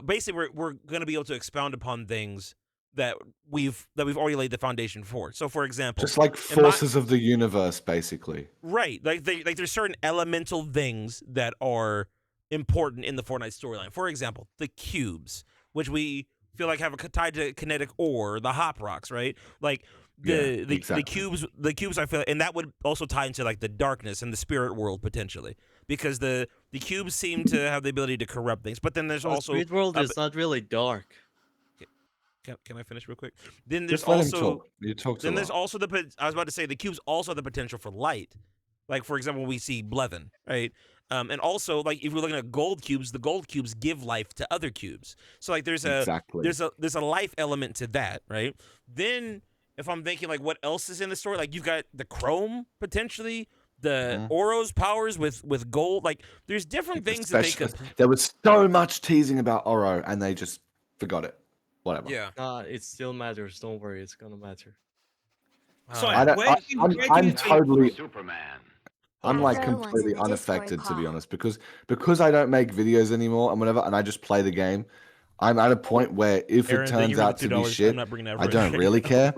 basically we're going to be able to expound upon things that we've already laid the foundation for. So for example, just like forces of the universe, basically. Right. Like there's certain elemental things that are important in the Fortnite storyline. For example, the cubes, which we feel like have a tied to kinetic ore, the hop rocks, right? Like the cubes I feel, and that would also tie into like the darkness and the spirit world potentially, because the cubes seem to have the ability to corrupt things. But then there's also spirit world is not really dark. Can I finish real quick? Then there's also there's also I was about to say the cubes also have the potential for light, like for example when we see Blevin, right? And also like if we're looking at gold cubes, the gold cubes give life to other cubes. So like there's a life element to that, right? Then if I'm thinking like what else is in the story, like you've got the chrome potentially, the Oro's powers with gold. Like there's different things that they could. There was so much teasing about Oro, and they just forgot it. Whatever. Yeah. It still matters. Don't worry, it's gonna matter. So I'm totally Superman. I'm like completely unaffected, to be honest, because I don't make videos anymore and whatever, and I just play the game. I'm at a point where if it turns out to be shit, I don't really care.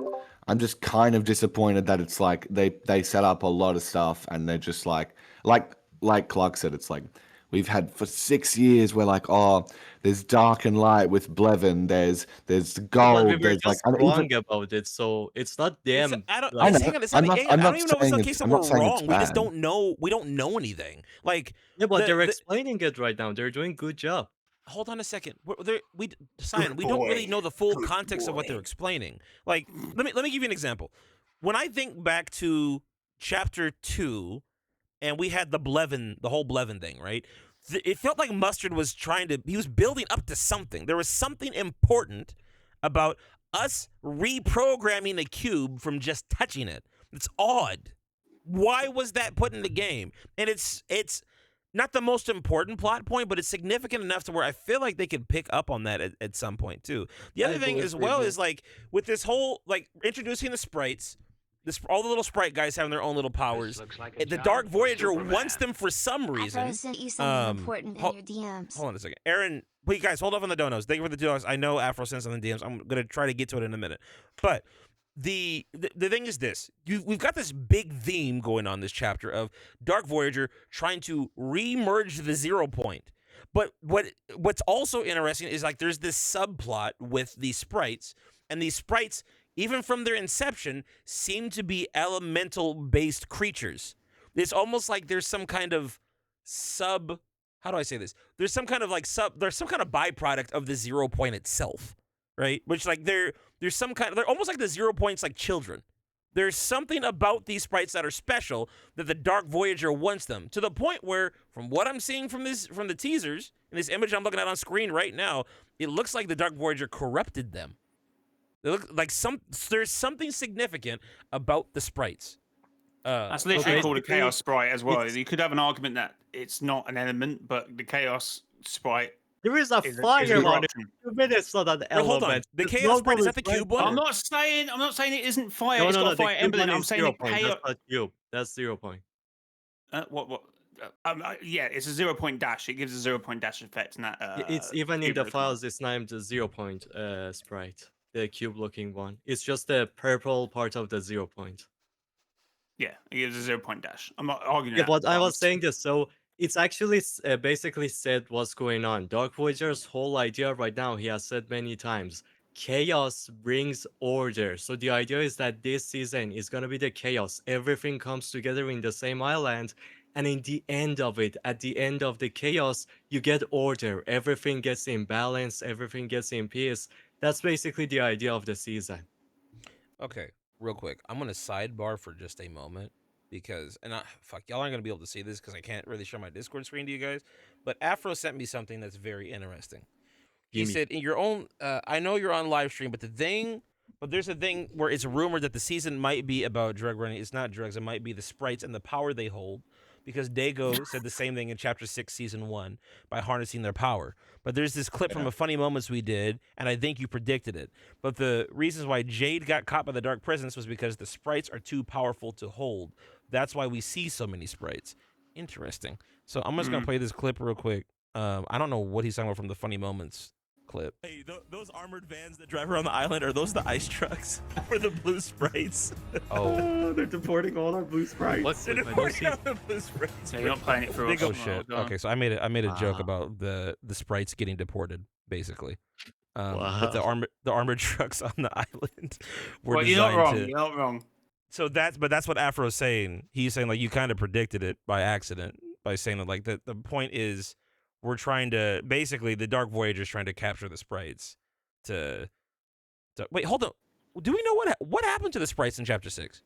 I'm just kind of disappointed that it's like they set up a lot of stuff and they're just like Clark said, it's like we've had for 6 years where like, oh, there's dark and light with Blevin, there's gold, we were there's just like wrong about it, so it's not them. I don't even know if it's the case that we're wrong. We just don't know. We don't know anything. Like but they're explaining it right now. They're doing a good job. Hold on a second. We don't really know the full context of what they're explaining. Like, let me give you an example. When I think back to chapter 2, and we had the whole Blevin thing, right? It felt like Mustard was he was building up to something. There was something important about us reprogramming a cube from just touching it. It's odd. Why was that put in the game? And it's not the most important plot point, but it's significant enough to where I feel like they could pick up on that at some point too. The other thing as well is like with this whole like introducing the sprites, all the little sprite guys having their own little powers. The Dark Voyager wants them for some reason. Hold on a second, Aaron. Wait, guys, hold off on the donos. Thank you for the $2. I know Afro sent on the DMs. I'm gonna try to get to it in a minute, but. The thing is this: we've got this big theme going on this chapter of Dark Voyager trying to re-merge the 0 point. But what's also interesting is like there's this subplot with these sprites, and these sprites, even from their inception, seem to be elemental-based creatures. It's almost like there's some kind of how do I say this? There's some kind of byproduct of the 0 point itself. right? Which like they're some kind of, they're almost like the 0 points like children. There's something about these sprites that are special that the Dark Voyager wants them, to the point where, from what I'm seeing from the teasers and this image I'm looking at on screen right now, it looks like the Dark Voyager corrupted them. They look like there's something significant about the sprites. That's literally called a basically, chaos sprite as well. it's- You could have an argument that it's not an element, but the chaos sprite There is a is fire an on it. option. It's not an Well, hold on. element. The It's chaos sprite, is that the normally cube one? I'm not saying it isn't fire. No, It's no, got no. a The fire cube emblem. one I'm is saying 0 the point. chaos. That's not cube. That's 0 point. What? Yeah, it's a 0 point dash. It gives a 0 point dash effect, and that. It's even in cube the looking files. It's named the 0 point sprite, the cube looking one. It's just the purple part of the 0 point. Yeah, it gives a 0 point dash. I'm not arguing Yeah, that. but I I'm was saying this. So it's actually basically said what's going on. Dark Voyager's whole idea right now, he has said many times, chaos brings order. So the idea is that this season is gonna be the chaos. Everything comes together in the same island, and in the end of it, at the end of the chaos, you get order. Everything gets in balance. Everything gets in peace. That's basically the idea of the season. Okay, real quick. I'm gonna sidebar for just a moment because, fuck, y'all aren't gonna be able to see this because I can't really show my Discord screen to you guys. But Afro sent me something that's very interesting. He Gimme. said, "In your own, I know you're on live stream, but there's a thing where it's rumored that the season might be about drug running. It's not drugs. It might be the sprites and the power they hold." Because Dago said the same thing in Chapter 6, Season 1, by harnessing their power. But there's this clip from a Funny Moments we did, and I think you predicted it. But the reasons why Jade got caught by the Dark Presence was because the sprites are too powerful to hold. That's why we see so many sprites. Interesting. So I'm just going to play this clip real quick. I don't know what he's talking about from the Funny Moments clip. Hey, those armored vans that drive around the island, are those the ice trucks for the blue sprites? Oh, they're deporting all our blue sprites. What's They're I don't see. deporting out the blue sprites. Yeah, you're not playing it for us. Oh shit. Okay, so I made a joke Wow. about the sprites getting deported, basically. But Wow. the armored trucks on the island were Well, you're not designed wrong. to. You're not wrong. So that's what Afro's saying. He's saying like you kind of predicted it by accident by saying that like the point is we're trying to basically the Dark Voyager's trying to capture the sprites to wait, hold on. Do we know what happened to the sprites in Chapter 6?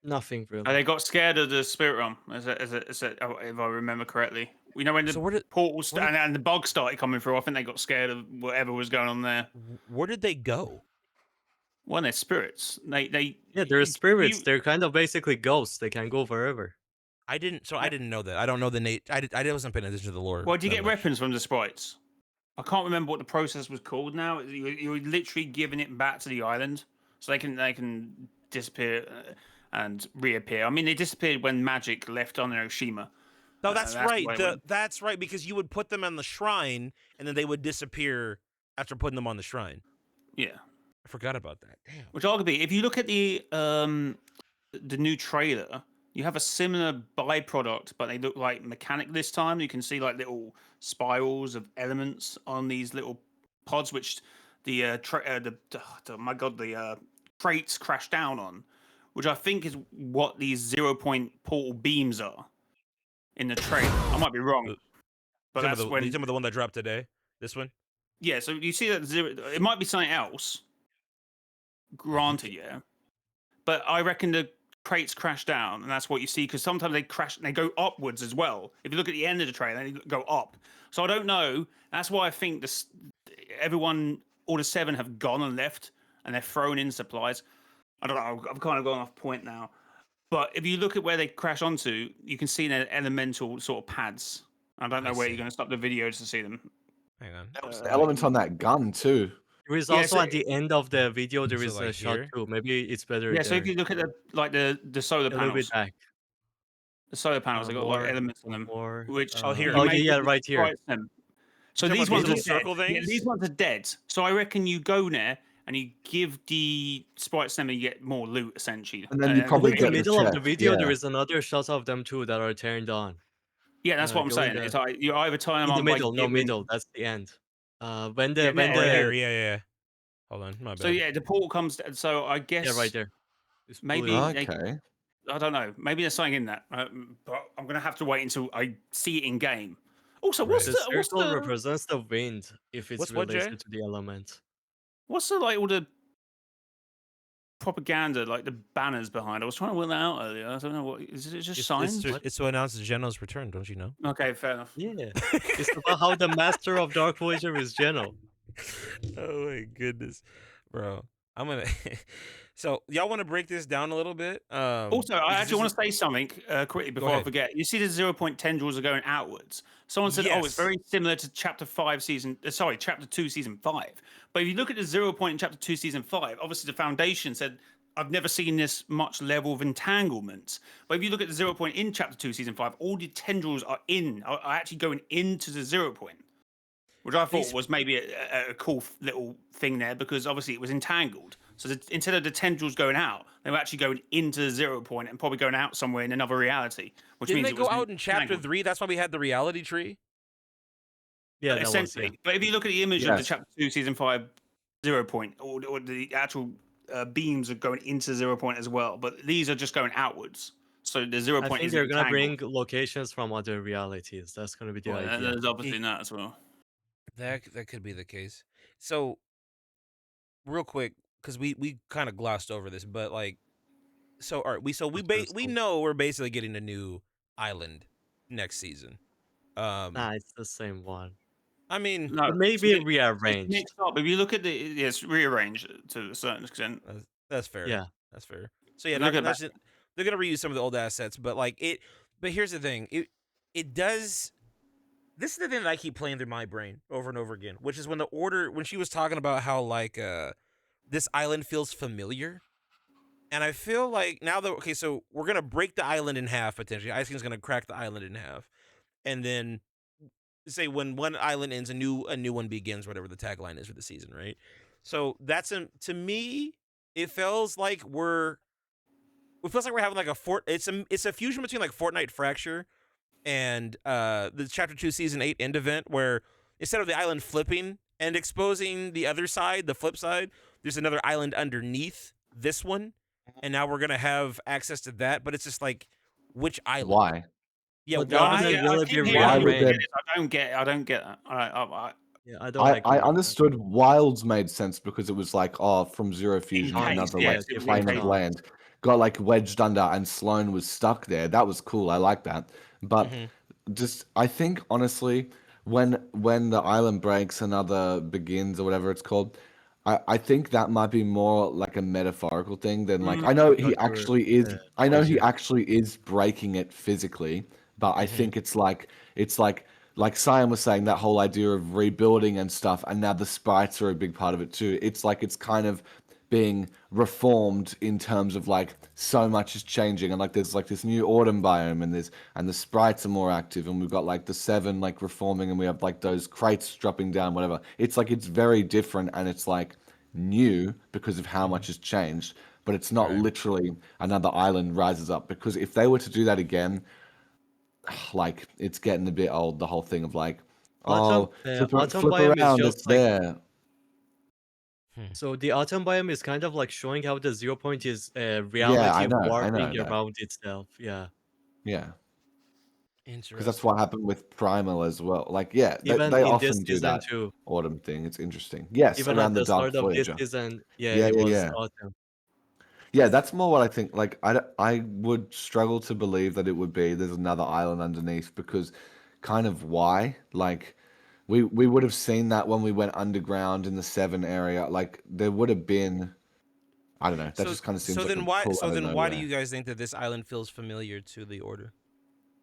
Nothing really. They got scared of the spirit realm, if I remember correctly. We know when the So where did portals where did- and the bugs started coming through. I think they got scared of whatever was going on there. where did they go? Well, they're spirits. They Yeah, they're spirits. you- They're kind of basically ghosts. They can go forever. I didn't know that. I don't know the Nate. I wasn't paying attention to the lore. Well, do you that get much. weapons from the sprites? I can't remember what the process was called now. You're literally giving it back to the island, so they can disappear and reappear. I mean, they disappeared when magic left on Hiroshima. No, that's that's right. why it went- That's right, because you would put them on the shrine and then they would disappear after putting them on the shrine. Yeah, I forgot about that. Damn. which arguably, if you look at the new trailer, you have a similar byproduct, but they look like mechanic this time. You can see like little spirals of elements on these little pods, which the crates crash down on, which I think is what these 0 point portal beams are in the trailer. I might be wrong, but that's when. You talking about the one that dropped today? This one? Yeah, so you see that it might be something else. Granted, yeah, but I reckon the crates crash down, and that's what you see because sometimes they crash and they go upwards as well. If you look at the end of the trailer, they go up. So I don't know. That's why I think all the 7 have gone and left, and they're thrown in supplies. I don't know. I've kind of gone off point now. But if you look at where they crash onto, you can see their elemental sort of pads. I don't know where you're going to stop the video to see them. Hang on. The elements on that gun too. There is Yeah, also so- at the end of the video, there So, is like, a shot here? too. Maybe it's better Yeah, so there. if you look at the solar A little panels, bit back. the solar panels, they got like More, elements on them. more. Which Oh, here. Oh, you may yeah, think right is here. sprites them. So Talking these about ones these are little dead. circle Yeah, things? these ones are dead. So I reckon you go there and you give the sprites them and you get more loot essentially. And then you I probably think in the get the middle of the chest, video, there yeah. is another shot of them too that are turned on. Yeah, that's what I'm go in saying. the- It's like you either turn them In the on by middle, no giving- middle. That's the end. When the Yeah, when there, Right the here. Yeah. Hold on. My bad. So yeah, the portal comes. So I guess yeah, right there. It's maybe blue. they- Okay. I don't know. Maybe there's something in that, but I'm gonna have to wait until I see it in game. Also, what's The the circle represents the wind if it's What's what, Jay? related to the element. What's the like all the propaganda, like the banners behind? I was trying to work that out earlier. I don't know what is it. Just signs? It's to announce Geno's return. Don't you know? Okay, fair enough. Yeah, it's about how the master of Dark Voyager is Geno. Oh my goodness, bro! I'm gonna. So y'all want to break this down a little bit? Also, I because actually this want is- to say something quickly before I ahead. forget. You see the 0 point tendrils are going outwards. Someone said, "Oh, it's Yes. very similar to Chapter 5 season. Chapter 2 season 5." But if you look at the 0 point in Chapter 2 season 5, obviously the Foundation said, "I've never seen this much level of entanglement." But if you look at the 0 point in Chapter 2 season 5, all the tendrils are actually going into the 0 point, which I thought was maybe a cool little thing there because obviously it was entangled. So instead of the tendrils going out, they were actually going into the 0 point and probably going out somewhere in another reality. Which Didn't means they it go was out in Chapter entangled. 3? That's why we had the reality tree. Yeah, that was, essentially. yeah. But if you look at the image of the Yes. Chapter 2 season 5 0 point, or the actual beams are going into 0 point as well, but these are just going outwards. So the 0 I point think is they're gonna entangled. bring locations from other realities. That's gonna be the Well, idea. there's obviously that as well. That could be the case. So, real quick, because we kind of glossed over this, but like, so all right, we Interesting. know we're basically getting a new island next season. Nah, it's the same one. I mean, No, It may be it's rearranged. mixed up. If you look at it's rearranged to a certain extent. that's fair. Yeah. That's fair. So yeah, Look at they're gonna reuse some of the old assets, but like it. But here's the thing: it does. This is the thing that I keep playing through my brain over and over again, which is when she was talking about how like this island feels familiar, and I feel like now that so we're gonna break the island in half potentially. Ice King's gonna crack the island in half, and then say when one island ends, a new one begins, whatever the tagline is for the season, right? So that's to me, it feels like it feels like we're having like it's a fusion between like Fortnite Fracture and the Chapter 2 Season 8 end event, where instead of the island flipping and exposing the other side, the flip side, there's another island underneath this one, and now we're gonna have access to that. But it's just like, which island? Why? Yeah, But that wouldn't why? really I be keep hearing Why people would get there- it. I don't get that. Yeah, I don't I agree with that. understood Wilds made sense because it was like, oh, from Zero Fusion, case, another yeah, like it was plane in of case. land got like wedged under, and Sloane was stuck there. That was cool. I like that. But just, I think honestly, when the island breaks, another begins, or whatever it's called, I think that might be more like a metaphorical thing than like I know he Darker, actually is. I know he Voyager. actually is breaking it physically, but I think it's like Cyan was saying, that whole idea of rebuilding and stuff, and now the sprites are a big part of it too. It's like it's kind of being reformed in terms of like so much is changing, and like there's like this new autumn biome, and the sprites are more active, and we've got like the 7 like reforming, and we have like those crates dropping down, whatever. It's like it's very different, and it's like new because of how much has changed, but it's not Right. literally another island rises up, because if they were to do that again, like it's getting a bit old, the whole thing of like, Autumn, flip autumn biome is around, just it's like there. so the autumn biome is kind of like showing how the 0 point is I reality know, warping I know. around itself. Yeah. Yeah, because Interesting. that's what happened with Primal as well. Like, yeah, Even they in this often do season that too. autumn thing. It's interesting. Yes, Even around at the the Dark start of this Voyager. season, Yeah, it yeah, was yeah. autumn. Yeah, that's more what I think. Like, I would struggle to believe that it would be there's another island underneath, because kind of why? Like, we would have seen that when we went underground in the 7 area. Like, there would have been, I don't know. That just kind of seems like a pull out of why do nowhere. you guys think that this island feels familiar to the Order?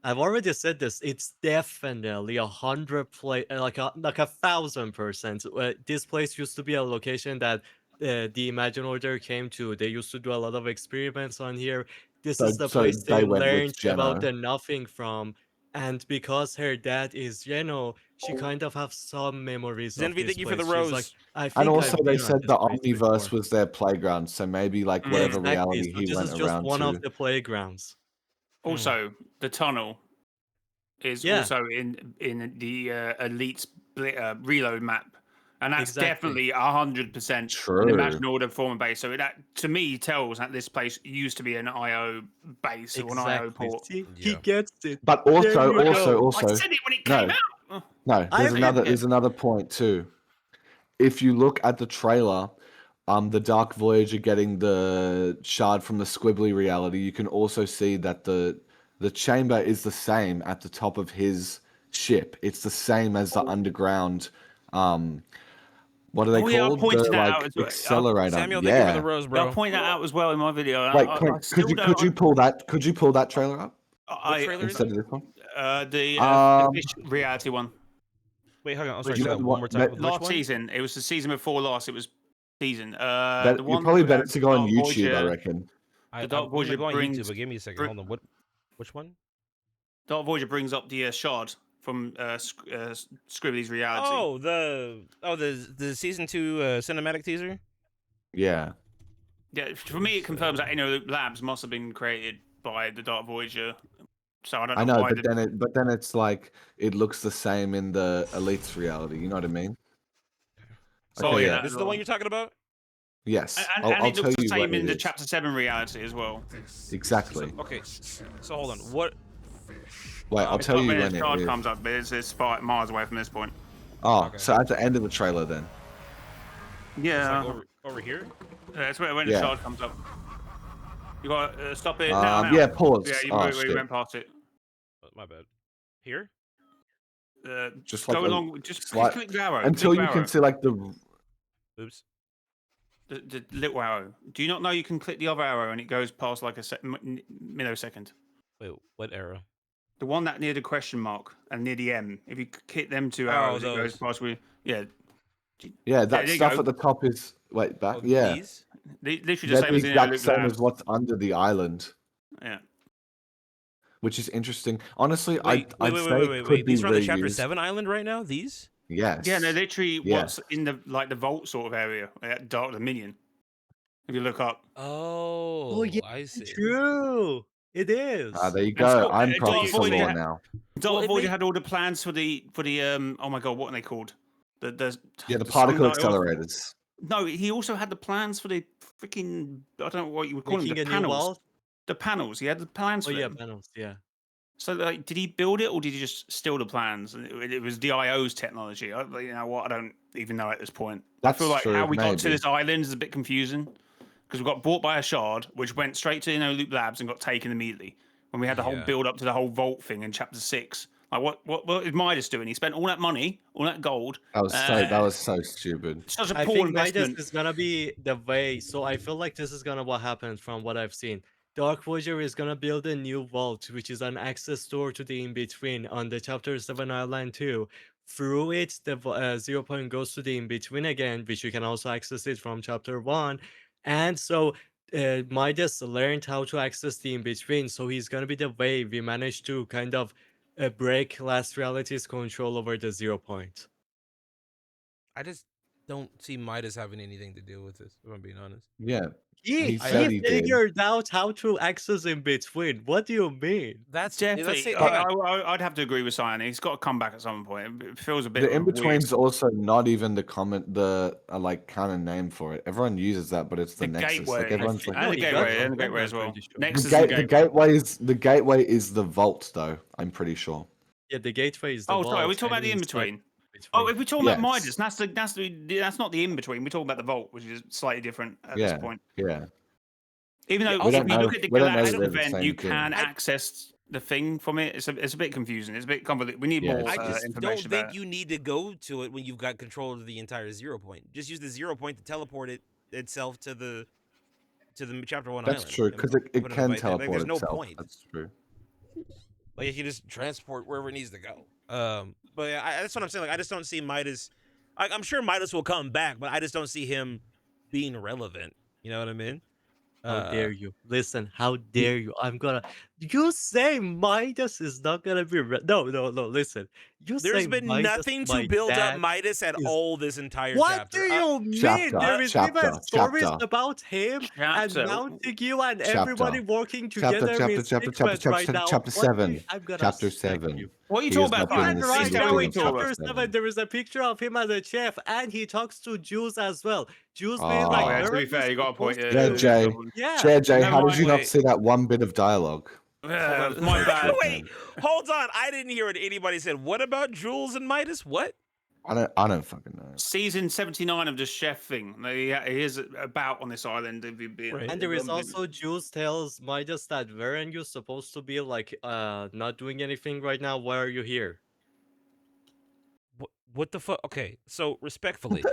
I've already said this. It's definitely 100 play like 1,000%. This place used to be a location that the Imagine Order came to. They used to do a lot of experiments on here. This is the So place they they went with learned about Geno. the nothing from. And because her dad is Geno, she kind of have some memories of Zenvi, this thank you for the place. She's like, rose. I And think also, I've they been at said this the place Omniverse before. was their playground, so maybe like Yeah, whatever exactly. reality So he this went is just around one to. of the playgrounds. Also, the tunnel is Yeah. also in the Elite's reload map, and that's Exactly. definitely 100% an True. Imagine Order former base. So that to me tells that this place used to be an IO base or an IO Exactly. port. See, Yeah. he gets it. But There also, you go. I said it when it came no, out. no. I There's forget. another point too. if you look at the trailer, the Dark Voyager getting the shard from the Squibbly reality, you can also see that the chamber is the same at the top of his ship. It's the same as the underground. What are they Yeah, I called? pointed The that like out as well. accelerator. Samuel, thank you for the Yeah. rose, I'll bro. point that out as well in my video. Wait, I Quinn, still could don't- you pull that? Could you pull that trailer up What trailer is instead it? of this one? The fish reality one. Wait, hang on. I'm sorry. Which Say that one- one more time. which Which Last one? season, it was the season before last. It was season. You're The one probably where better to go on Dark YouTube, I Voyager- reckon. I'm Dark gonna Voyager go on brings- YouTube, but give me a second. Hold on. Which one? Dark Voyager brings up the shard from Scribbly's reality. Oh, the season 2 cinematic teaser. Yeah. Yeah, for me, it confirms that Labs must have been created by the Dark Voyager. So I don't know. I know, why but then it's like it looks the same in the Elite's reality. You know what I mean? So Oh, Okay, yeah. this is the one you're talking about. Yes. And I'll it tell looks the you same what in it the is. Chapter 7 reality as well. Exactly. Okay, so hold on. What? Wait, I'll tell you when when the it shard is. comes up, but it's 5 miles away from this point. Oh, Okay. so at the end of the trailer then. It's Yeah, like over here. that's when Yeah. the shard comes up. You got to stop it now. Yeah, pause. Yeah, you Oh, went shit. past it. My bad. Here. Just Go like along. Just slight- click the arrow. Until click you the can arrow. see like the Oops. The little arrow. Do you not know you can click the other arrow and it goes past like a millisecond? Wait, what arrow? The one that near the question mark and near the M. If you hit them two arrows, it goes those. past with yeah, there that you stuff go. at the top is wait back. Oh, Yeah. These? Literally the They're same the as in exact Luke same Labs. as what's under the island, Yeah. which is interesting. Honestly, Wait, I'd say it could be These are on the Chapter reused. 7 island right now. These? Yes. Yeah, no, literally Yeah. what's in the the vault sort of area, that Dark Dominion. If you look up. Oh, yeah, I see. True. It is. There you And go. so, I'm Dark Professor Voyager Law had- now. Dark Well, it Voyager may- had all the plans for the oh my god, what are they called? The Yeah, the sun particle dials. accelerators. No, he also had the plans for the freaking I don't know what you would call them, Making the a new panels. wall. The panels. He had the plans Oh for yeah, them. panels. Yeah. So, like, did he build it or did he just steal the plans? And it was DIO's technology. You know what? I don't even know at this point. That's I feel like true, how we got to maybe. this island is a bit confusing because we got bought by a shard, which went straight to Loop Labs and got taken immediately. When we had the whole Yeah. build up to the whole vault thing in Chapter 6. Like, what is Midas doing? He spent all that money, all that gold. That was so stupid. Such a I poor think investment. Midas is gonna be the way. So I feel like this is gonna what happens from what I've seen. Dark Voyager is gonna build a new vault, which is an access door to the in between on the Chapter 7 Island 2. Through it, the 0 point goes to the in between again, which you can also access it from Chapter 1. And so Midas learned how to access the in between. So he's gonna be the way we managed to kind of break Last Reality's control over the 0 point. I just don't see Midas having anything to do with this, if I'm being honest. Yeah. He He said he did. figured out how to access in between. What do you mean? That's Definitely. Let's say, hang on. I'd have to agree with Cyan. He's got to come back at some point. It feels a bit The in weird. between's also not even the like kind of name for it. Everyone uses that, but it's the, The Nexus. gateway. Like everyone's No, like And the he got gateway, one. and the gateway I'm as well. pretty sure. Nexus the, and the gateway. gateway is the vault though. I'm pretty sure. Yeah, the gateway is the Oh, sorry. Are we vault, talking about and the in inside between? Oh, if we're talking about Yes. Midas, that's not the in between. We're talking about the vault, which is slightly different at this point. Yeah. Even though We if don't you know- look at the we don't know Galactic if they're the event, same you thing. can access the thing from it. It's a bit confusing. It's a bit convoluted. We need Yeah, more I just don't information think about it. you need to go to it when you've got control of the entire 0 point. Just use the 0 point to teleport itself to the Chapter 1 That's island. true and because it put can like that. Like, teleport there's no itself. point. That's true. Like you can just transport wherever it needs to go. But yeah, that's what I'm saying. Like I just don't see Midas. I'm sure Midas will come back, but I just don't see him being relevant. You know what I mean? How dare you? Listen, how dare you? You say Midas is not gonna be no. Listen, you There's say been Midas, nothing to my build up dad Midas at is- all this entire What chapter. do you mean? Chapter, There is even chapter, stories chapter. about him and Chapter. mounting you and Chapter. everybody working together in sequence right now. Chapter What do you- 7. I'm gonna Chapter smack 7. you. What are you He talking is about? not Cyan? being And the right same now thing in in chapter Chapter 7, 7. there is a picture of him as a chef, and he talks to Jews as well. Jews being Oh, like, yeah, to be "They're fair, you got a point. supposed Yeah, to-" Jay. Yeah. Jay, No, how did you not wait. see that one bit of dialogue? My bad. Wait, hold on. I didn't hear what anybody said. What about Jules and Midas? What? I don't fucking know. season 79 of the Chef thing. He is about on this island. Right. And there is also Jules tells Midas that weren't you supposed to be like not doing anything right now? Why are you here? What the fuck? Okay, so respectfully,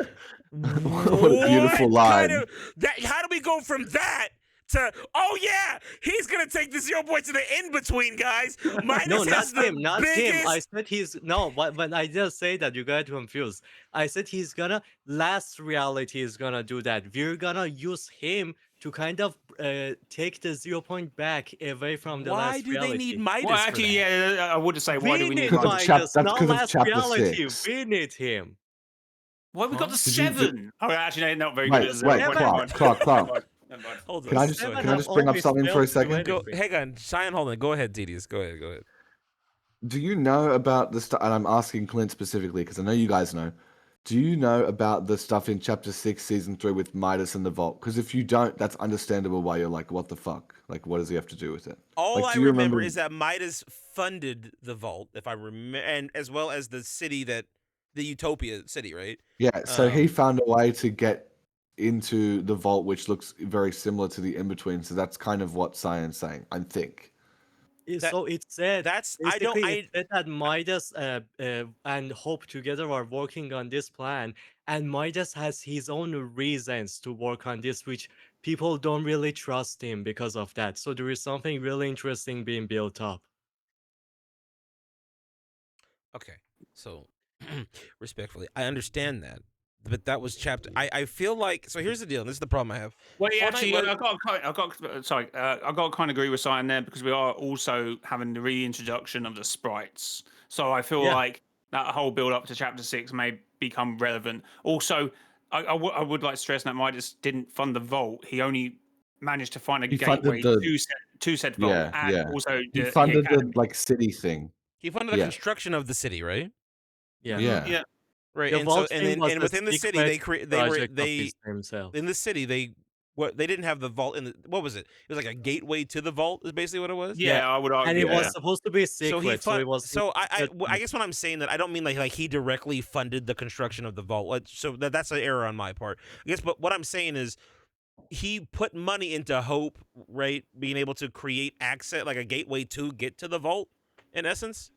What a beautiful what line. kind of that? How do we go from that to he's gonna take the 0 points to the in between, guys? Midas No, not has the him, not biggest. him. I said he's no. When I just say that, you got confused. I said he's gonna last reality is gonna do that. We're gonna use him to kind of take the 0 point back away from the Why last do reality. they need Midas? Well, for actually, that? yeah, I would say, why do we need need Because of Midas? Midas, that's not because of last chapter reality. 6. We need him. Why we got Huh? the Did you- 7? Oh, actually, no, not very Wait, good. As wait, Clark, Clark. Hold Can I on. just Seven can I have just bring up always something for a failed to do second? anything. Go, hang on, Cheyenne, hold on. Go ahead, Tedious. Go ahead. Do you know about the stuff? And I'm asking Clint specifically because I know you guys know. Do you know about the stuff in chapter 6, season 3 with Midas and the Vault? Because if you don't, that's understandable why you're like, what the fuck? Like, what does he have to do with it? All Like, I do you remember is that Midas funded the vault, if I remember, and as well as the city the Utopia city, right? Yeah, so he found a way to get into the vault, which looks very similar to the in-between. So that's kind of what Cyan's saying, I think. So it said That's basically it said that Midas and Hope together are working on this plan, and Midas has his own reasons to work on this, which people don't really trust him because of that. So there is something really interesting being built up. Okay, so respectfully, I understand that, but that was chapter. I feel like so. Here's the deal. And this is the problem I have. Well, yeah, Fortnite actually, was- I got to kind of agree with Simon there because we are also having the reintroduction of the sprites. So I feel Yeah. like that whole build up to chapter 6 may become relevant. Also, I would like to stress that Midas didn't fund the vault. He only managed to find a He funded gateway the- to said vault, Yeah, and yeah. also He the funded the academy. like city thing. He funded the Yeah. construction of the city, right? Yeah. Yeah. Yeah. Right, The and so vault and thing then was and a within the city they secret they were project of they his himself. in the city they didn't have the vault in the what was it? It was like a gateway to the vault is basically what it was. Yeah, I would argue. And it yeah. was supposed to be So secret, so it was. So I guess what I'm saying that I don't mean like he directly funded the construction of the vault. So that's an error on my part. I guess, but what I'm saying is he put money into Hope, right? Being able to create access, like a gateway to get to the vault, in essence.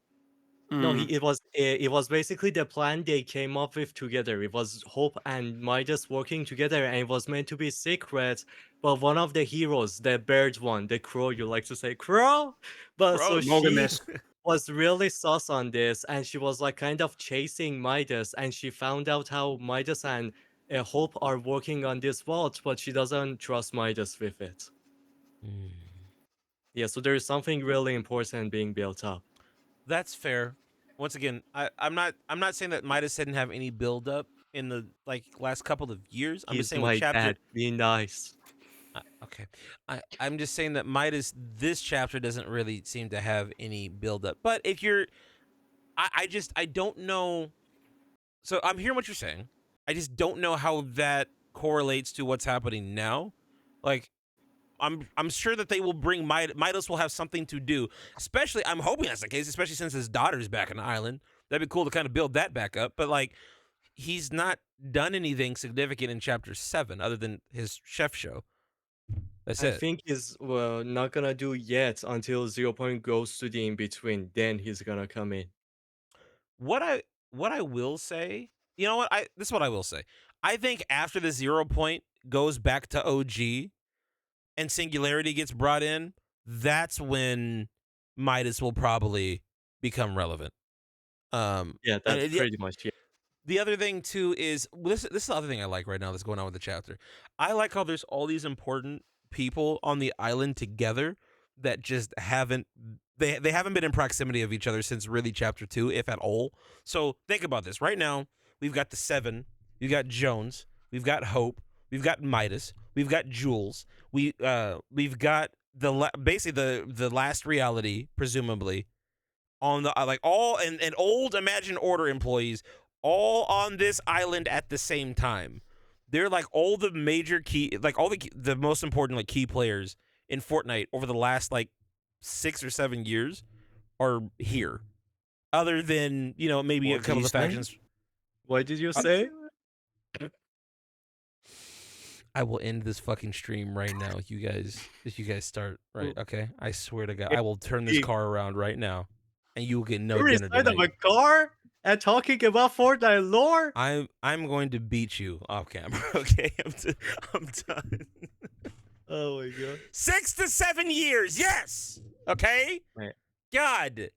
No, Mm. it was basically the plan they came up with together. It was Hope and Midas working together, and it was meant to be secret. But one of the heroes, the bird one, the crow, you like to say crow, but Crow, so Morgan she miss. was really sus on this, and she was like kind of chasing Midas, and she found out how Midas and Hope are working on this vault, but she doesn't trust Midas with it. Yeah, so there is something really important being built up. That's fair. Once again, I'm not saying that Midas didn't have any build up in the last couple of years. I'm just He's saying my with chapter. dad. Be nice. Okay, I'm just saying that Midas this chapter doesn't really seem to have any build up. But if you're, I don't know. So I'm hearing what you're saying. I just don't know how that correlates to what's happening now. Like, I'm sure that they will bring Midas will have something to do. Especially, I'm hoping that's the case. Especially since his daughter's back on the island, that'd be cool to kind of build that back up. But like, he's not done anything significant in chapter 7 other than his chef show. That's I it. think he's not gonna do yet until 0 Point goes to the in between. Then he's gonna come in. What I will say, you know what? This is what I will say. I think after the 0 Point goes back to OG and Singularity gets brought in, that's when Midas will probably become relevant. Yeah, and that's pretty much it. the other thing too is this is the other thing I like right now that's going on with the chapter. I like how there's all these important people on the island together that just haven't they haven't been in proximity of each other since really chapter 2, if at all. So think about this. Right now, we've got the 7, we've got Jones, we've got Hope, we've got Midas, we've got Jules, we've got basically the last reality, presumably, on the like all and old Imagine Order employees all on this island at the same time. They're like all the major key, like all the most important like key players in Fortnite over the last like 6 or 7 years are here. Other than maybe What a did couple you of say? factions. What did you say? I will end this fucking stream right now. If you guys start right, okay? I swear to God, I will turn this car around right now, and you will get no You're dinner inside of a tonight. car and talking about Fortnite lore? I'm going to beat you off camera. Okay, I'm done. Oh my god. 6 to 7 years, yes. Okay. Right. God,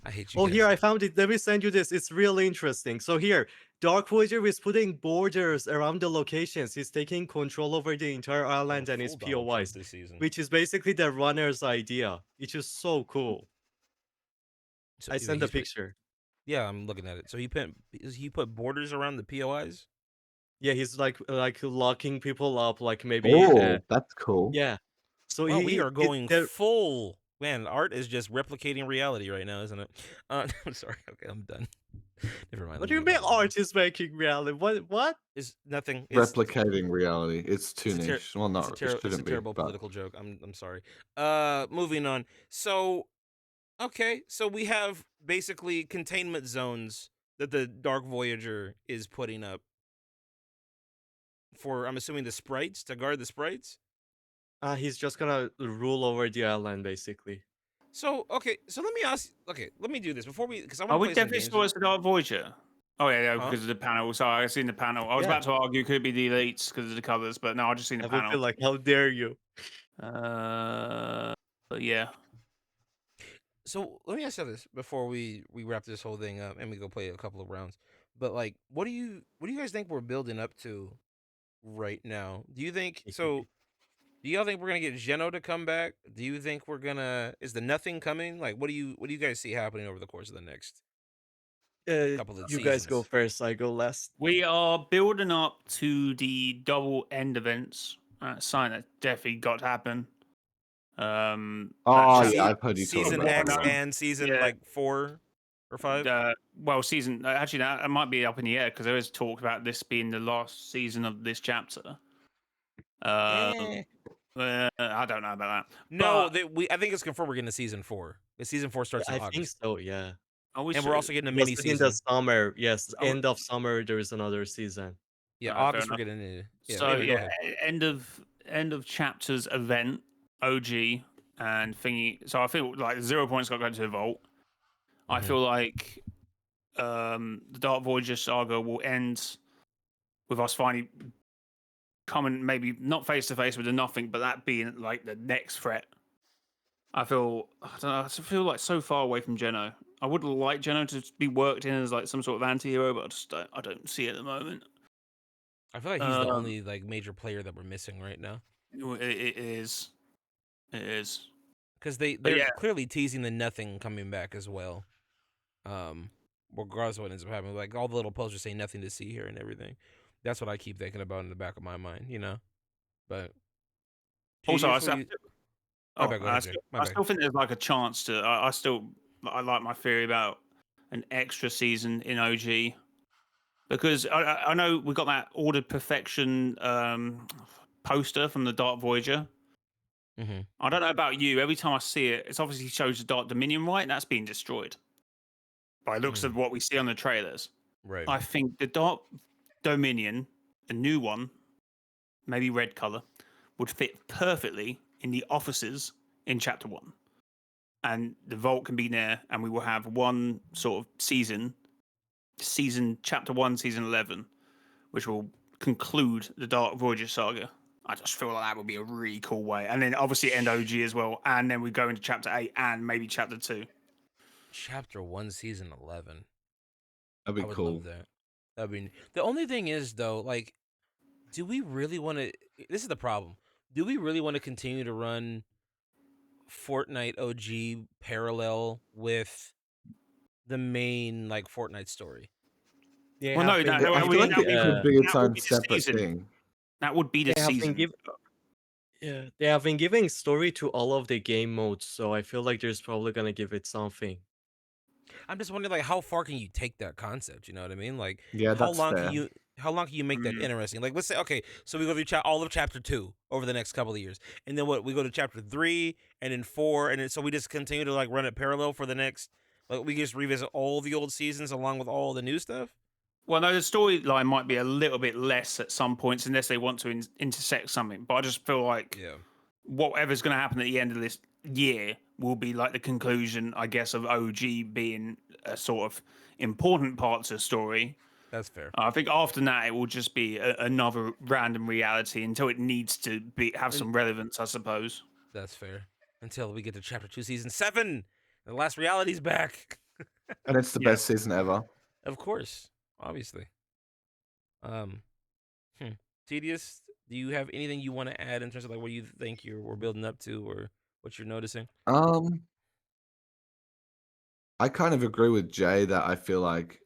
I hate you Oh, guys. here I found it. Let me send you this. It's really interesting. So here, Dark Voyager is putting borders around the locations. He's taking control over the entire island and his Full Donald Trump POIs, this season. which is basically the runner's idea. It's just so cool. So, I sent the he's put- picture. Yeah, I'm looking at it. So he put borders around the POIs. Yeah, he's like locking people up, like maybe. Oh, that's cool. Yeah. So Well, we are going they're- full. Man, art is just replicating reality right now, isn't it? I'm sorry. Okay, I'm done. Never mind. What do you mean art is making reality? What? Is nothing. It's, Replicating reality. It's too it's a ter- niche. Well, not. it's It a shouldn't be. terrible But political joke. I'm sorry. Moving on. So, okay, so we have basically containment zones that the Dark Voyager is putting up for, I'm assuming, the sprites, to guard the sprites. He's just gonna rule over the island, basically. So, okay, so let me ask. Okay, let me do this before we, because I Are want to we play some definitely games. sure it's the Dark Voyager? Oh yeah, Huh? because of the panel. Sorry, I seen the panel. I was Yeah. about to argue could be the elites because of the colours, but no, I just seen the I would panel. feel like, how dare you? But yeah. So let me ask you this before we wrap this whole thing up and we go play a couple of rounds. But like, what do you guys think we're building up to right now? Do you think so? Do y'all think we're gonna get Geno to come back? Do you think we're gonna? Is the nothing coming? Like, what do you guys see happening over the course of the next couple of You guys go seasons? first. I go last. We are building up to the double end events. Something that definitely got to happen. oh that's yeah, I've heard you talk Season about X that. and season Yeah. like 4 or 5. well, season actually that might be up in the air because there is talk about this being the last season of this chapter. Eh. I don't know about that. No, but I think it's confirmed we're getting a season 4. The season 4 starts in I August. think so. Yeah. are we And sure? we're also getting a Because mini in season. the summer, yes, Oh. end of summer, there is another season. Yeah, Fair August we're enough. getting a So anyway, go yeah, ahead. end of chapters event, OG and thingy. So I feel like 0 points got to go to the vault. I Mhm. feel like the Dark Voyager saga will end with us finally coming, maybe not face to face with the nothing, but that being like the next threat. I don't know. I feel like so far away from Geno. I would like Geno to be worked in as like some sort of anti-hero, but I don't see it at the moment. I feel like he's the Um, only like major player that we're missing right now. It is. It is. Because they're yeah. clearly teasing the nothing coming back as well. Regardless of what ends up happening, like all the little posters say nothing to see here and everything. That's what I keep thinking about in the back of my mind, you know. But Also, Junior, I what still, do you- My bad, go ahead, Jay. My I bad. still think there's like a chance to. I like my theory about an extra season in OG because I know we got that Ordered Perfection poster from the Dark Voyager. Mhm. I don't know about you. Every time I see it, it's obviously shows the Dark Dominion, right? And that's being destroyed by looks of what we see on the trailers. Right. I think the Dark Dominion, the new one, maybe red color, would fit perfectly in the offices in Chapter 1. And the vault can be there, and we will have one sort of season Chapter 1, Season 11, which will conclude the Dark Voyager saga. I just feel like that would be a really cool way. And then obviously end OG as well. And then we go into Chapter 8 and maybe Chapter 2. Chapter 1, Season 11. That'd be I would cool. love that. I mean, the only thing is though, like, do we really want to? This is the problem. Do we really want to continue to run Fortnite OG parallel with the main like Fortnite story? They Well, have no, been no, I I feel mean, like that it would could be its that would own be the separate season. thing. That would be the They have been season. they have been giving story to all of the game modes, so I feel like there's probably gonna give it something. I'm just wondering, like, how far can you take that concept? You know what I mean? Like, Yeah, how that's long fair. can you make that Mhm. interesting? Like, let's say, okay, so we go through all of chapter 2 over the next couple of years, and then we go to chapter 3, and then 4, and then so we just continue to like run it parallel for the next. Like, we just revisit all the old seasons along with all the new stuff. Well, no, the storyline might be a little bit less at some points unless they want to intersect something. But I just feel like whatever's going to happen at the end of this year will be like the conclusion, I guess, of OG being a sort of important part to the story. That's fair. I think after that, it will just be another random reality until it needs to have some relevance, I suppose. That's fair. Until we get to Chapter 2, Season 7. The last reality's back. And it's the best season ever. Of course. Obviously. Tedious, do you have anything you want to add in terms of like what you think we're building up to or what you're noticing? I kind of agree with Jay that I feel like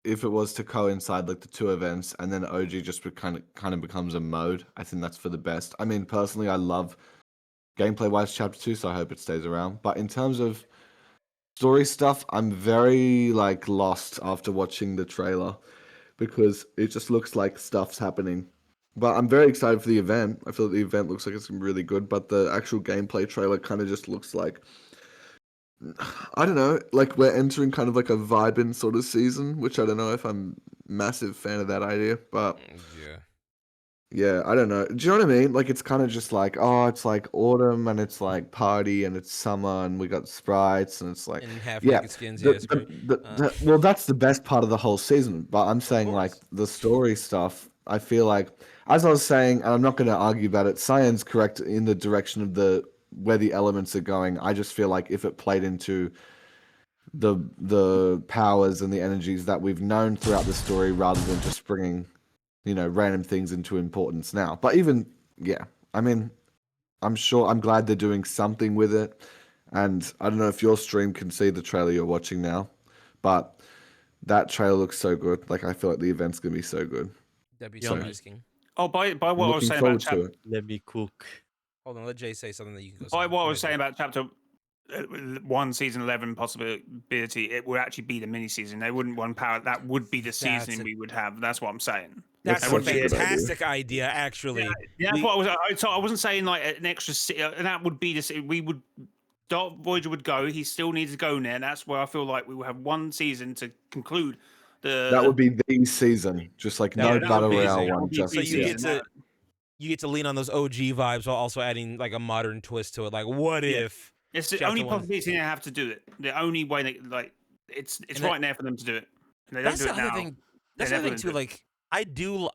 if it was to coincide like the two events and then OG just kind of becomes a mode, I think that's for the best. I mean, personally, I love gameplay wise Chapter 2, so I hope it stays around. But in terms of story stuff, I'm very like lost after watching the trailer because it just looks like stuff's happening. But I'm very excited for the event. I feel like the event looks like it's gonna be really good, but the actual gameplay trailer kind of just looks like, I don't know, like we're entering kind of like a vibing sort of season, which I don't know if I'm massive fan of that idea, but yeah, I don't know. Do you know what I mean? Like it's kind of just like, oh, it's like autumn and it's like party and it's summer and we got sprites and it's like, And half yeah, naked skins, yes. well, that's the best part of the whole season. But I'm saying like the story stuff. I feel like, as I was saying, and I'm not going to argue about it. Cyan's correct in the direction of where the elements are going. I just feel like if it played into the powers and the energies that we've known throughout the story, rather than just bringing, random things into importance now. But even, yeah, I mean, I'm glad they're doing something with it. And I don't know if your stream can see the trailer you're watching now, but that trailer looks so good. Like, I feel like the event's going to be so good. That'd be so asking. Oh, by what I was saying about chapter... Let me cook. Hold on, let Jay say something that you can go. By what I was saying about chapter 1, season 11 possibility, it would actually be the mini season. They wouldn't want power. That would be the season we would have. That's what I'm saying. That's a fantastic idea, actually. Yeah, that's what I was. So I wasn't saying like an extra. And that would be this. We would. Dark Voyager would go. He still needs to go there. And that's where I feel like we will have one season to conclude. That would be the season, just like no battle royale one. Just so you get to lean on those OG vibes while also adding like a modern twist to it. Like, what if? It's the only possibility they have to do it. The only way they it's right there for them to do it. And they don't do it now. That's the other thing too. Like, I do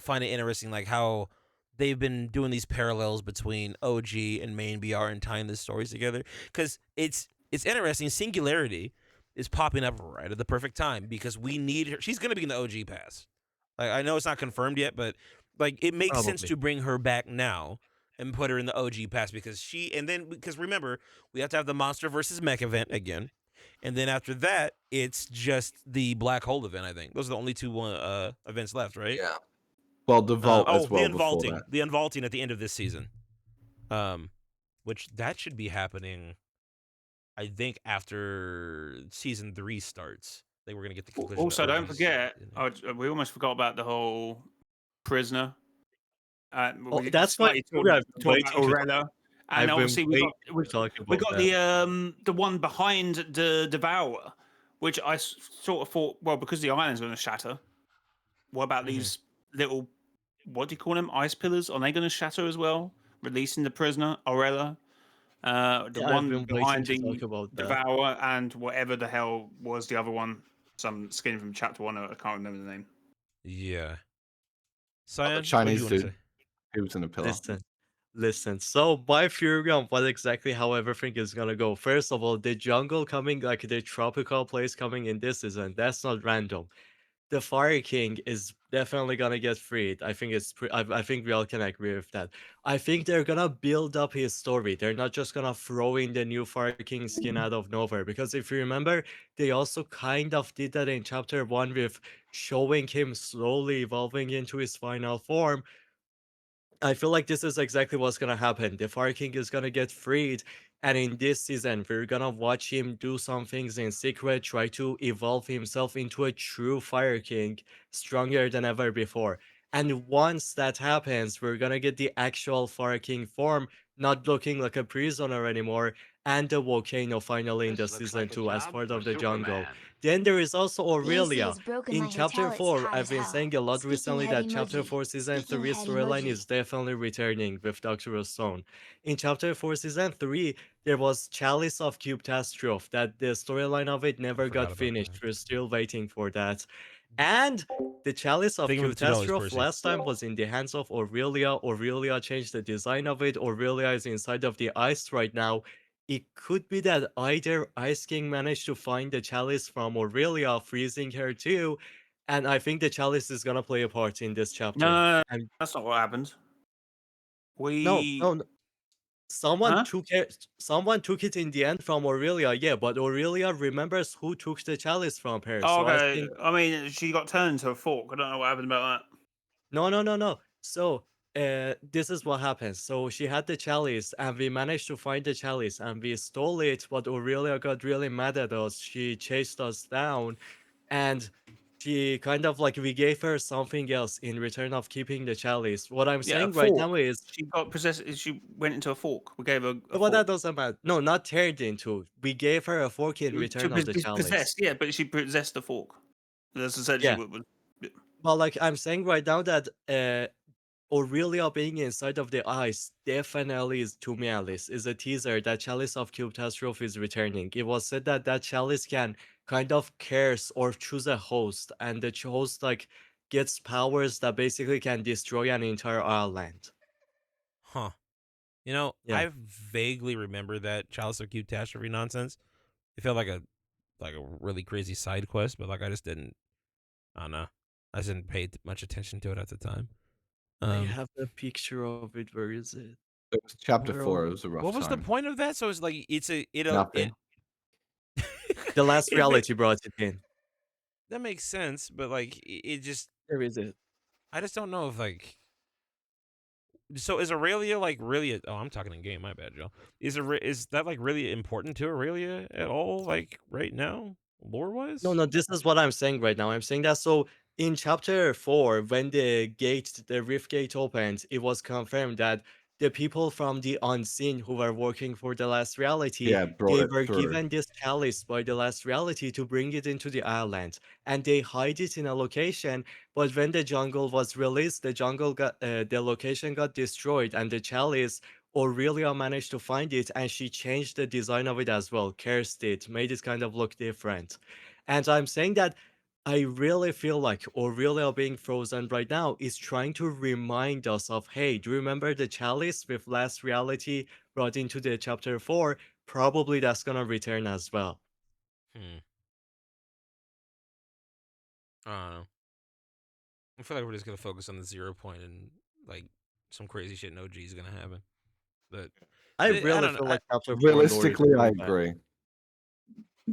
find it interesting, like how they've been doing these parallels between OG and main BR and tying the stories together, because it's interesting. Singularity is popping up right at the perfect time because we need her. She's going to be in the OG pass. Like, I know it's not confirmed yet, but like it makes sense to bring her back now and put her in the OG pass because remember, we have to have the monster versus mech event again. And then after that, it's just the black hole event, I think. Those are the only two events left, right? Yeah. Well, the vault as well. The unvaulting at the end of this season. Which that should be happening, I think, after season 3 starts. I think we're gonna get the conclusion. Also, don't forget, we almost forgot about the whole prisoner. That's why Aurela. And obviously we got the one behind the Devourer, which I sort of thought, well, because the island's going to shatter. What about these little, what do you call them, ice pillars? Are they going to shatter as well? Releasing the prisoner, Aurela, the one behind the Devourer, and whatever the hell was the other one, some skin from chapter 1. I can't remember the name. Yeah. The Chinese dude. He was in a pillar. Listen, so my theory on what exactly how everything is gonna go. First of all, the jungle coming, like the tropical place coming in this season, that's not random. The Fire King is definitely gonna get freed. I think I think we all can agree with that. I think they're gonna build up his story. They're not just gonna throw in the new Fire King skin out of nowhere. Because if you remember, they also kind of did that in chapter 1 with showing him slowly evolving into his final form. I feel like this is exactly what's gonna happen. The Fire King is gonna get freed, and in this season, we're gonna watch him do some things in secret, try to evolve himself into a true Fire King, stronger than ever before. And once that happens, we're gonna get the actual Fire King form, not looking like a prisoner anymore, and the volcano finally in the This looks season like a 2 as job part for of the jungle. Superman. Then there is also Lucy Aurelia. has broken In my chapter hotel. It's 4, hard I've as been hell. saying a lot Speaking recently head that chapter emoji. 4 season Speaking 3 head storyline emoji. is definitely returning with Dr. Stone. In chapter 4 season 3, there was Chalice of Cubetastrophe that the storyline of it never forgot got about finished. that. We're still waiting for that. And the Chalice of Thank you for the $2, Cubetastrophe Percy. last time was in the hands of Aurelia. Aurelia changed the design of it. Aurelia is inside of the ice right now. It could be that either Ice King managed to find the Chalice from Aurelia, freezing her too, and I think the Chalice is gonna play a part in this chapter. No, And that's not what happened. no, We no, no. Someone Huh? took it. Someone took it in the end from Aurelia. Yeah, but Aurelia remembers who took the chalice from her. Oh, So I okay. think I mean, she got turned into a fork. I don't know what happened about that. no. So this is what happens. So she had the chalice, and we managed to find the chalice, and we stole it. But Aurelia got really mad at us. She chased us down, and she kind of like we gave her something else in return of keeping the chalice. What I'm Yeah, a saying right fork. now is She got possessed. She went into a fork. We gave her a well, that fork. doesn't matter. No, not turned into. We gave her a fork in return of the chalice. Possessed, yeah, but she possessed a fork. That's essentially Yeah. what was. Well, like I'm saying right now that Aurelia being inside of the ice definitely is, to me at least, is a teaser that Chalice of Cubetastrophe is returning. It was said that that Chalice can kind of curse or choose a host, and the host like gets powers that basically can destroy an entire island. Huh. You know, Yeah. I vaguely remember that Chalice of Catastrophe nonsense. It felt like a really crazy side quest, but like I just didn't. I don't know. I just didn't pay much attention to it at the time. I have a picture of it. Where is it? It was chapter Where 4. It was a rough what was the time. point of that? So it's like Nothing. The last it reality brought it in. that makes sense, but like it just Where is it? I just don't know if like. So is Aurelia like really? Oh, I'm talking in game. My bad, Joe. Is that like really important to Aurelia at all? Like right now, lore wise? No, this is what I'm saying right now. I'm saying that so in chapter 4, when the rift gate opened, it was confirmed that the people from the unseen who were working for the last reality, Yeah, brought they it were through. given this chalice by the last reality to bring it into the island, and they hide it in a location. But when the jungle was released, the location got destroyed, and the chalice. Aurelia managed to find it, and she changed the design of it as well, cursed it, made it kind of look different. And I'm saying that I really feel like Aurelia being frozen right now is trying to remind us of, hey, do you remember the chalice with last reality brought into the chapter 4? Probably that's gonna return as well. Hmm. I don't know. I feel like we're just gonna focus on the 0 point and like some crazy shit in OG is gonna happen. But I I really don't know. feel like chapter 4 lore is Realistically, I coming back. agree.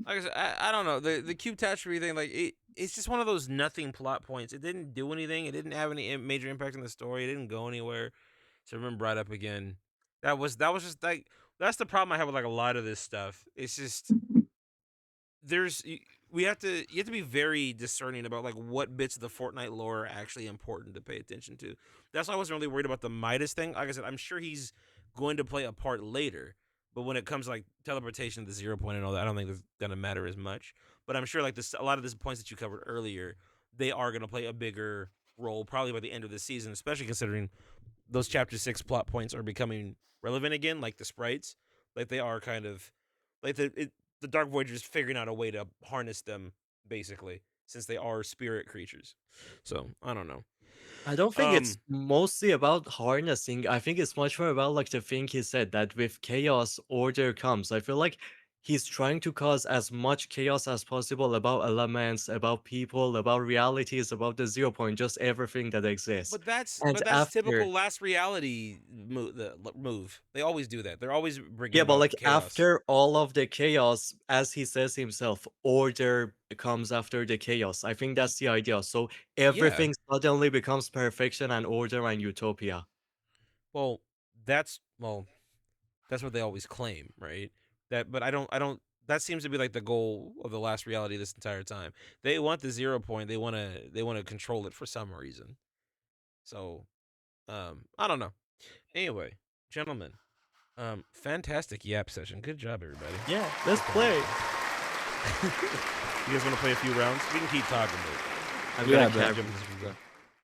Like I said, I don't know. The cube catastrophe thing, like it's just one of those nothing plot points. It didn't do anything. It didn't have any major impact on the story. It didn't go anywhere. So remember brought up again. That was just like that's the problem I have with like a lot of this stuff. It's just we have to you have to be very discerning about like what bits of the Fortnite lore are actually important to pay attention to. That's why I wasn't really worried about the Midas thing. Like I said, I'm sure he's going to play a part later. But when it comes to like teleportation to the 0 point and all that, I don't think that's gonna matter as much. But I'm sure like this a lot of the points that you covered earlier, they are gonna play a bigger role probably by the end of the season, especially considering those chapter 6 plot points are becoming relevant again, like the sprites. Like they are kind of like the Dark Voyagers figuring out a way to harness them, basically, since they are spirit creatures. So I don't know. I don't think it's mostly about harnessing. I think it's much more about like the thing he said that with chaos, order comes. I feel like he's trying to cause as much chaos as possible about elements, about people, about realities, about the 0 point, just everything that exists. And But that's after, typical last reality move. They always do that. They're always bringing yeah, but about like chaos. after all of the chaos, as he says himself, order comes after the chaos. I think that's the idea. So Yeah. everything suddenly becomes perfection and order and utopia. Well, that's what they always claim, right? But I don't. That seems to be like the goal of the last reality this entire time. They want the 0 point. They want to control it for some reason. So, I don't know. Anyway, gentlemen, Fantastic yap session. Good job, everybody. Yeah, let's play. You guys want to play a few rounds? We can keep talking, but I'm Yeah, gonna man. cap jump into some stuff.